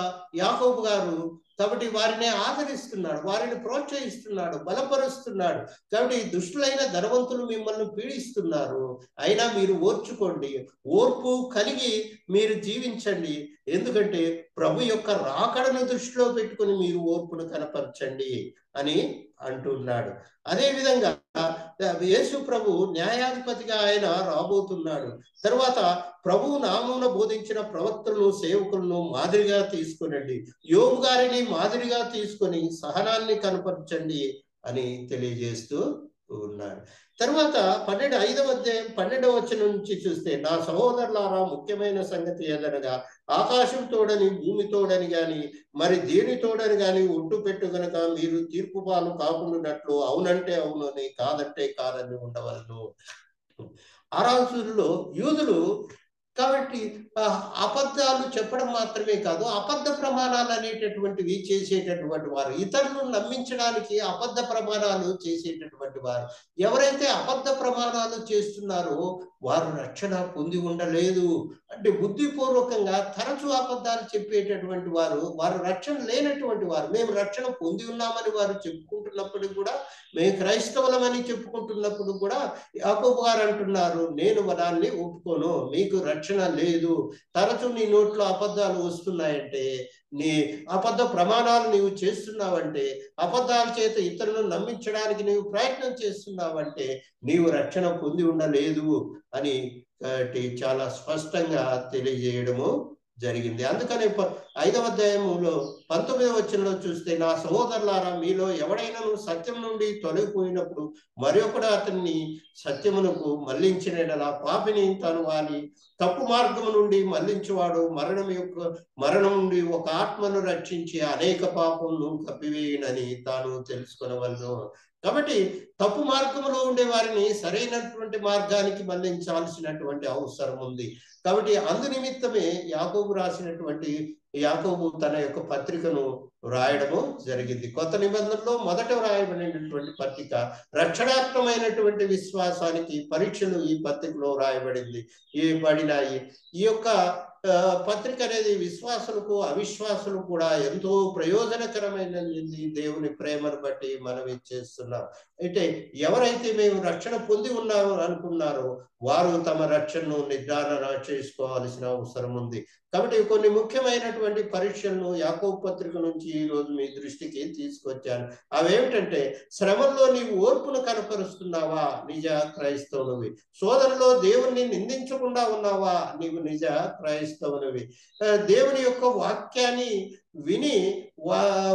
యాకోబు గారు కాబట్టి వారిని ఆదరిస్తున్నాడు, వారిని ప్రోత్సహిస్తున్నాడు, బలపరుస్తున్నాడు. కాబట్టి దుష్టులైన ధనవంతులు మిమ్మల్ని పీడిస్తున్నారు, అయినా మీరు ఓర్చుకోండి, ఓర్పు కలిగి మీరు జీవించండి. ఎందుకంటే ప్రభు యొక్క రాకడను దృష్టిలో పెట్టుకుని మీరు ఓర్పును కనపరచండి అని అంటున్నాడు. అదే విధంగా యేసు ప్రభు న్యాయాధిపతిగా ఆయన రాబోతున్నాడు. తర్వాత ప్రభు నామమున బోధించిన ప్రవక్తలను, సేవకులను మాదిరిగా తీసుకునండి, యోబు గారిని మాదిరిగా తీసుకొని సహనాన్ని కనపరచండి అని తెలియజేస్తూ ఉన్నాడు. తర్వాత 5వ అధ్యాయం 12వ వచనం నుంచి చూస్తే, నా సహోదరులారా, ముఖ్యమైన సంగతి ఏదనగా ఆకాశం తోడని భూమి తోడని గాని మరి దేని తోడని గాని ఒట్టు పెట్టు గనక మీరు తీర్పు పాలు కాకుండానట్లు అవునంటే అవునని కాదంటే కాదని ఉండవలను. ఆ రోజుల్లో యూదులు కాబట్టి అబద్ధాలు చెప్పడం మాత్రమే కాదు, అబద్ధ ప్రమాణాలు అనేటటువంటివి చేసేటటువంటి వారు, ఇతరులను నమ్మించడానికి అబద్ధ ప్రమాణాలు చేసేటటువంటి వారు. ఎవరైతే అబద్ధ ప్రమాణాలు చేస్తున్నారో వారు రక్షణ పొంది ఉండలేదు. అంటే బుద్ధిపూర్వకంగా తరచూ అబద్ధాలు చెప్పేటటువంటి వారు, వారు రక్షణ లేనటువంటి వారు. మేము రక్షణ పొంది ఉన్నామని వారు చెప్పుకుంటున్నప్పుడు కూడా, మేము క్రైస్తవులమని చెప్పుకుంటున్నప్పుడు కూడా యాకోబు గారు అంటున్నారు, నేను దాన్ని ఒప్పుకోను, మీకు రక్షణ లేదు. తరచూ నీ నోట్లో అబద్ధాలు వస్తున్నాయంటే, నీ అబద్ధ ప్రమాణాలు నీవు చేస్తున్నావంటే, అబద్ధాల చేత ఇతరులను నమ్మించడానికి నీవు ప్రయత్నం చేస్తున్నావంటే నీవు రక్షణ పొంది ఉండలేదు అని చాలా స్పష్టంగా తెలియజేయడము జరిగింది. అందుకని 5వ అధ్యాయములో 19వ వచనంలో చూస్తే, నా సహోదరులారా, మీలో ఎవడైనా సత్యం నుండి తొలగిపోయినప్పుడు మరొకడు అతన్ని సత్యమునకు మళ్లించినలా పాపిని తను వాని తప్పు మార్గము నుండి మళ్లించువాడు మరణం నుండి ఒక ఆత్మను రక్షించి అనేక పాపమును కప్పివేయునని తాను తెలుసుకొనవలను. కాబట్టి తప్పు మార్గంలో ఉండే వారిని సరైనటువంటి మార్గానికి మళ్లించాల్సినటువంటి అవసరం ఉంది. కాబట్టి అందు నిమిత్తమే యాకోబు తన యొక్క పత్రికను రాయడము జరిగింది. కొత్త నిబంధనలో మొదట రాయబడినటువంటి పత్రిక, రక్షణాత్మకమైనటువంటి విశ్వాసానికి పరీక్షలు ఈ పత్రికలో రాయబడింది పడినాయి. ఈ యొక్క పత్రిక అనేది విశ్వాసులకు అవిశ్వాసులకు కూడా ఎంతో ప్రయోజనకరమైనది. దేవుని ప్రేమను బట్టి మనం చేస్తున్నాం. అయితే ఎవరైతే మేము రక్షణ పొంది ఉన్నాము అనుకున్నారో వారు తమ రక్షణను నిర్ధారణ చేసుకోవాల్సిన అవసరం ఉంది. కాబట్టి కొన్ని ముఖ్యమైనటువంటి పరీక్షలను యాకోబు పత్రిక నుంచి ఈ రోజు మీ దృష్టికి తీసుకొచ్చాను. అవేమిటంటే, శ్రమల్లో నీవు ఓర్పును కనపరుస్తున్నావా, నిజ క్రైస్తవునివి. శోధనలో దేవుణ్ణి నిందించకుండా ఉన్నావా, నీవు నిజ క్రైస్తవునివి. దేవుని యొక్క వాక్యాన్ని విని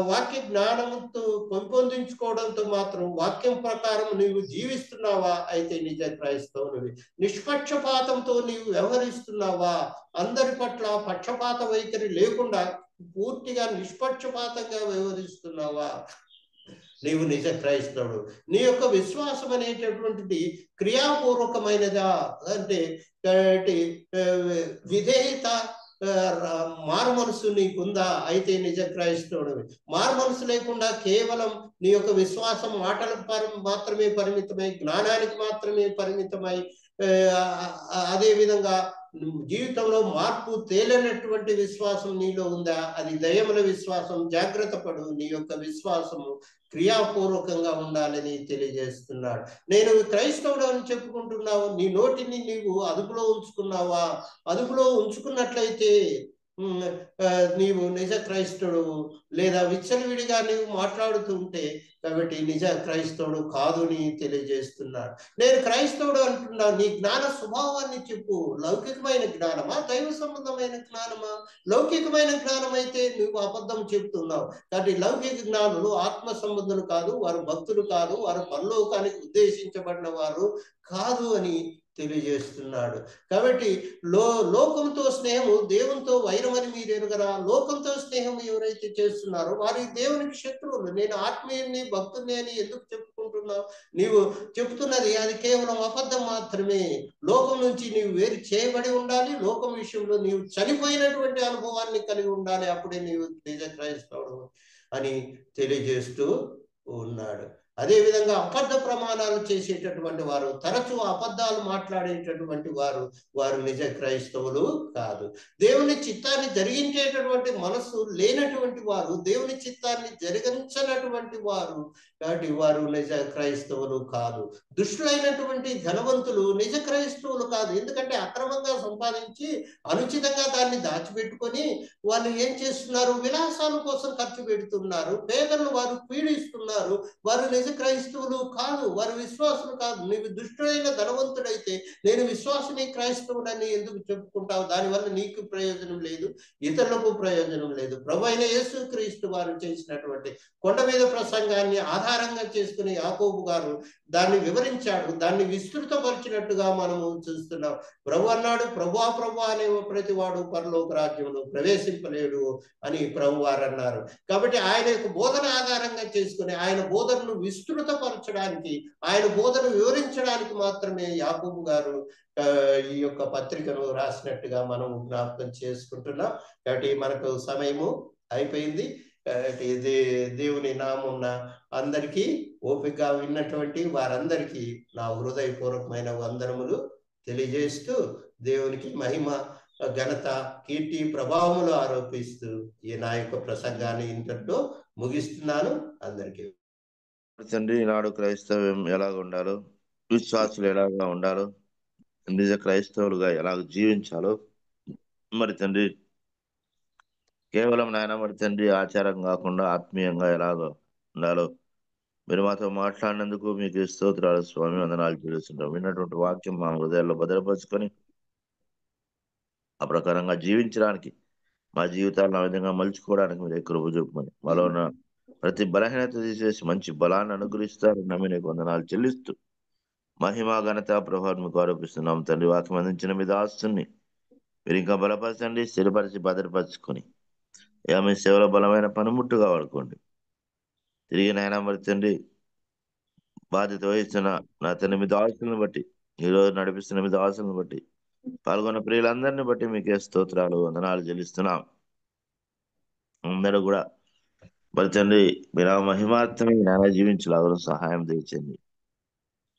వాక్య జ్ఞానంతో పెంపొందించుకోవడంతో మాత్రం వాక్యం ప్రకారం నీవు జీవిస్తున్నావా, అయితే నిజ క్రైస్తవునివి. నిష్పక్షపాతంతో నీవు వ్యవహరిస్తున్నావా, అందరి పట్ల పక్షపాత వైఖరి లేకుండా పూర్తిగా నిష్పక్షపాతంగా వ్యవహరిస్తున్నావా, నీవు నిజ క్రైస్తవుడు. నీ యొక్క విశ్వాసం అనేటటువంటిది క్రియాపూర్వకమైనదా అంటే విధేయత, మారు మనసు నీకుందా, అయితే నిజ క్రైస్తవుడివి. మారు మనసు లేకుండా కేవలం నీ యొక్క విశ్వాసం మాటలకు మాత్రమే పరిమితమై, జ్ఞానానికి మాత్రమే పరిమితమై, అదే విధంగా జీవితంలో మార్పు తేలినటువంటి విశ్వాసం నీలో ఉందా, అది దయముల విశ్వాసం. జాగ్రత్త పడు, నీ యొక్క విశ్వాసము క్రియాపూర్వకంగా ఉండాలని తెలియజేస్తున్నాడు. నేను క్రైస్తవుడు అని చెప్పుకుంటున్నావు, నీ నోటిని నీవు అదుపులో ఉంచుకున్నావా? అదుపులో ఉంచుకున్నట్లయితే నీవు నిజ క్రైస్తవుడు. లేదా విచ్చలవిడిగా నీవు మాట్లాడుతుంటే కాబట్టి నిజ క్రైస్తవుడు కాదు అని తెలియజేస్తున్నాడు. నేను క్రైస్తవుడు అంటున్నా, నీ జ్ఞాన స్వభావాన్ని చెప్పు. లౌకికమైన జ్ఞానమా, దైవ సంబంధమైన జ్ఞానమా? లౌకికమైన జ్ఞానం అయితే నువ్వు అబద్ధం చెప్తున్నావు. కాబట్టి లౌకిక జ్ఞానులు ఆత్మ సంబంధులు కాదు, వారు భక్తులు కాదు, వారు పరలోకానికి ఉద్దేశించబడిన వారు కాదు అని తెలియజేస్తున్నాడు. కాబట్టి లోకంతో స్నేహము దేవునితో వైరమని మీరు ఎరుగరా? లోకంతో స్నేహం ఎవరైతే చేస్తున్నారో వారి దేవునికి శత్రువులు. నేను ఆత్మీయుని, భక్తుని అని ఎందుకు చెప్పుకుంటున్నావు? నీవు చెప్తున్నది అది కేవలం అబద్ధం మాత్రమే. లోకం నుంచి నీవు వేరు చేయబడి ఉండాలి. లోకం విషయంలో నీవు చనిపోయినటువంటి అనుభవాన్ని కలిగి ఉండాలి. అప్పుడే నీవు నిజ క్రైస్తవుడు అని తెలియజేస్తూ ఉన్నాడు. అదేవిధంగా అబద్ధ ప్రమాణాలు చేసేటటువంటి వారు, తరచూ అబద్ధాలు మాట్లాడేటటువంటి వారు నిజ క్రైస్తవులు కాదు. దేవుని చిత్తాన్ని జరిగించేటటువంటి మనసు లేనటువంటి వారు, దేవుని చిత్తాన్ని జరిగించనటువంటి వారు, కాబట్టి వారు నిజ క్రైస్తవులు కాదు. దుష్టులైనటువంటి ధనవంతులు నిజ క్రైస్తవులు కాదు. ఎందుకంటే అక్రమంగా సంపాదించి అనుచితంగా దాన్ని దాచిపెట్టుకొని వాళ్ళు ఏం చేస్తున్నారు? విలాసాల కోసం ఖర్చు పెడుతున్నారు. పేదలను వారు పీడిస్తున్నారు. వారు నిజ క్రైస్తవులు కాదు, వారు విశ్వాసులు కాదు. నీవు దుష్టుడైన ధనవంతుడైతే నేను విశ్వాసిని, క్రైస్తవుడని ఎందుకు చెప్పుకుంటావు? దానివల్ల నీకు ప్రయోజనం లేదు, ఇతరులకు ప్రయోజనం లేదు. ప్రభు అయిన యేసుక్రీస్తు వారు చేసినటువంటి కొండ మీద ప్రసంగాన్ని ఆధారంగా చేసుకుని యాకోబు గారు దాన్ని వివరించాడు. దాన్ని విస్తృతపరిచినట్టుగా మనము చూస్తున్నాం. ప్రభు అన్నాడు, ప్రభువా ప్రభువా అనే ప్రతి వాడు పరలోక రాజ్యంలో ప్రవేశింపలేడు అని ప్రభు వారు అన్నారు. కాబట్టి ఆయన యొక్క బోధన ఆధారంగా చేసుకుని ఆయన బోధనను విస్తృతపరచడానికి, ఆయన బోధన వివరించడానికి మాత్రమే యాకోబు గారు ఈ యొక్క పత్రికను రాసినట్టుగా మనం జ్ఞాపకం చేసుకుంటున్నాం. కాబట్టి మనకు సమయము అయిపోయింది. దేవుని నామమున అందరికీ, ఓపికగా విన్నటువంటి వారందరికీ నా హృదయపూర్వకమైన వందనములు తెలియజేస్తూ దేవునికి మహిమ, ఘనత, కీర్తి, ప్రభావములు ఆరోపిస్తూ ఈ నా యొక్క ప్రసంగాన్ని ఇంతటితో ముగిస్తున్నాను. అందరికీ తండ్రి, ఈనాడు క్రైస్తవ్యం ఎలాగ ఉండాలో, విశ్వాసులు ఎలాగా ఉండాలో, నిజ క్రైస్తవులుగా ఎలాగ జీవించాలో, మరి తండ్రి కేవలం నాయన మరి తండ్రి ఆచారం కాకుండా ఆత్మీయంగా ఎలాగ ఉండాలో మీరు మాతో మాట్లాడినందుకు మీకు స్తోత్రాలు స్వామి, వందనాలు చెల్లిస్తుంటాం. విన్నటువంటి వాక్యం మా హృదయాల్లో భద్రపరుచుకొని ఆ ప్రకారంగా జీవించడానికి, మా జీవితాలను ఆ విధంగా మలుచుకోవడానికి మీరు కృప చూపమని, మాలో ఉన్న ప్రతి బలహీనత తీసేసి మంచి బలాన్ని అనుగ్రహిస్తారని నమ్మి నీకు వందనాలు చెల్లిస్తూ మహిమ, ఘనత, ప్రభావం మీకు ఆరోపిస్తున్నాం తండ్రి. వాక్యం అందించిన మీ దాస్తుని మీరు ఇంకా బలపరచండి, స్థిరపరిచి భద్రపరచుకొని మీ సేవలో బలమైన పనిముట్టుగా వాడుకోండి. తిరిగి నాయన మరి తండ్రి బాధ్యత వహిస్తున్న నా తండ్రి మీ దాసులను బట్టి, ఈరోజు నడిపిస్తున్న మీ దాసులను బట్టి, పాల్గొన్న ప్రియులందరినీ బట్టి మీకే స్తోత్రాలు, వందనాలు చెల్లిస్తున్నాం. అందరూ కూడా మరి తండ్రి మీరు మహిమార్థమే నాయన జీవించలాగా సహాయం తెచ్చండి.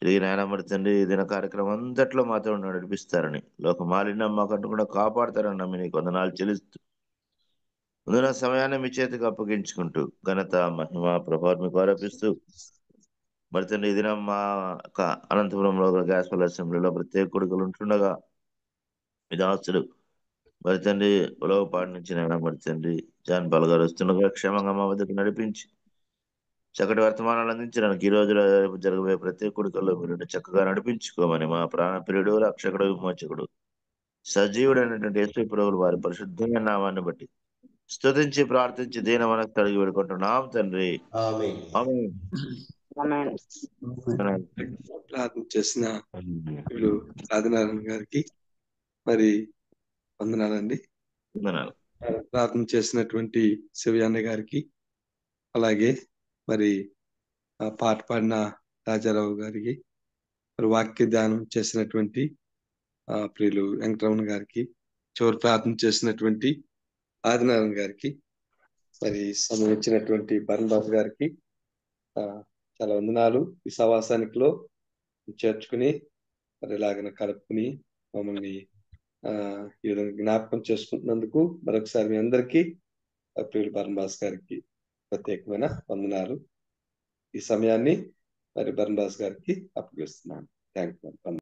తిరిగి నాయన మరి తండ్రి దిన కార్యక్రమం అంతట్లో మాత్రం నడిపిస్తారని, లోక మాలిన్యం మాకంటూ కూడా కాపాడతారని నమ్మి నీకు వందనాలు చెల్లిస్తూ ముందున్న సమయాన్ని మీ చేతికి అప్పగించుకుంటూ ఘనత, మహిమ, ప్రభావం మీకు ఆరోపిస్తూ మరి తండ్రి ఈ దినం మా అనంతపురంలో గ్యాస్పల్ అసెంబ్లీలో ప్రత్యేక కొడుకులు ఉంటుండగా మీ దాసుడు మరి తండ్రి ఉలవపాడు నుంచి నాయన మరి తండ్రి జాన్ పాల్ గారు వస్తుండగా క్షేమంగా మా వద్దకు నడిపించి చక్కటి వర్తమానాలు అందించడానికి ఈ రోజు జరగబోయే ప్రత్యేక కొడుకల్లో మీరు చక్కగా నడిపించుకోమని మా ప్రాణప్రియుడు, రక్షకుడు, విమోచకుడు, సజీవుడైనటువంటి యేసు ప్రభువుల వారి పరిశుద్ధమైన నామాన్ని బట్టి స్తుతించి ప్రార్థించి దీన మనకు కలిగి పెడుకుంటున్నాం తండ్రి. ఆమేన్. ప్రార్థన చేసిన ఆదినారాయణ గారికి మరి వందనాలండి. ప్రార్థన చేసినటువంటి శివయాన్న గారికి, అలాగే మరి పాట పాడిన రాజారావు గారికి, మరి వాక్య ధ్యానం చేసినటువంటి ప్రియులు వెంకటరమణ గారికి, చివరి ప్రార్థన చేసినటువంటి ఆదినారాయణ గారికి, మరి సమయం ఇచ్చినటువంటి బరణబాబు గారికి చాలా వందనాలు. ఈ సహవాసానికిలో చేర్చుకుని మరి ఇలాగన కలుపుకుని మమ్మల్ని ఈ విధంగా జ్ఞాపకం చేసుకుంటున్నందుకు మరొకసారి మీ అందరికీ ప్రియులు బరణబాస్ గారికి ప్రత్యేకమైన వందనాలు. ఈ సమయాన్ని మరి బరణబాస్ గారికి అప్పగిస్తున్నాను. Thank you.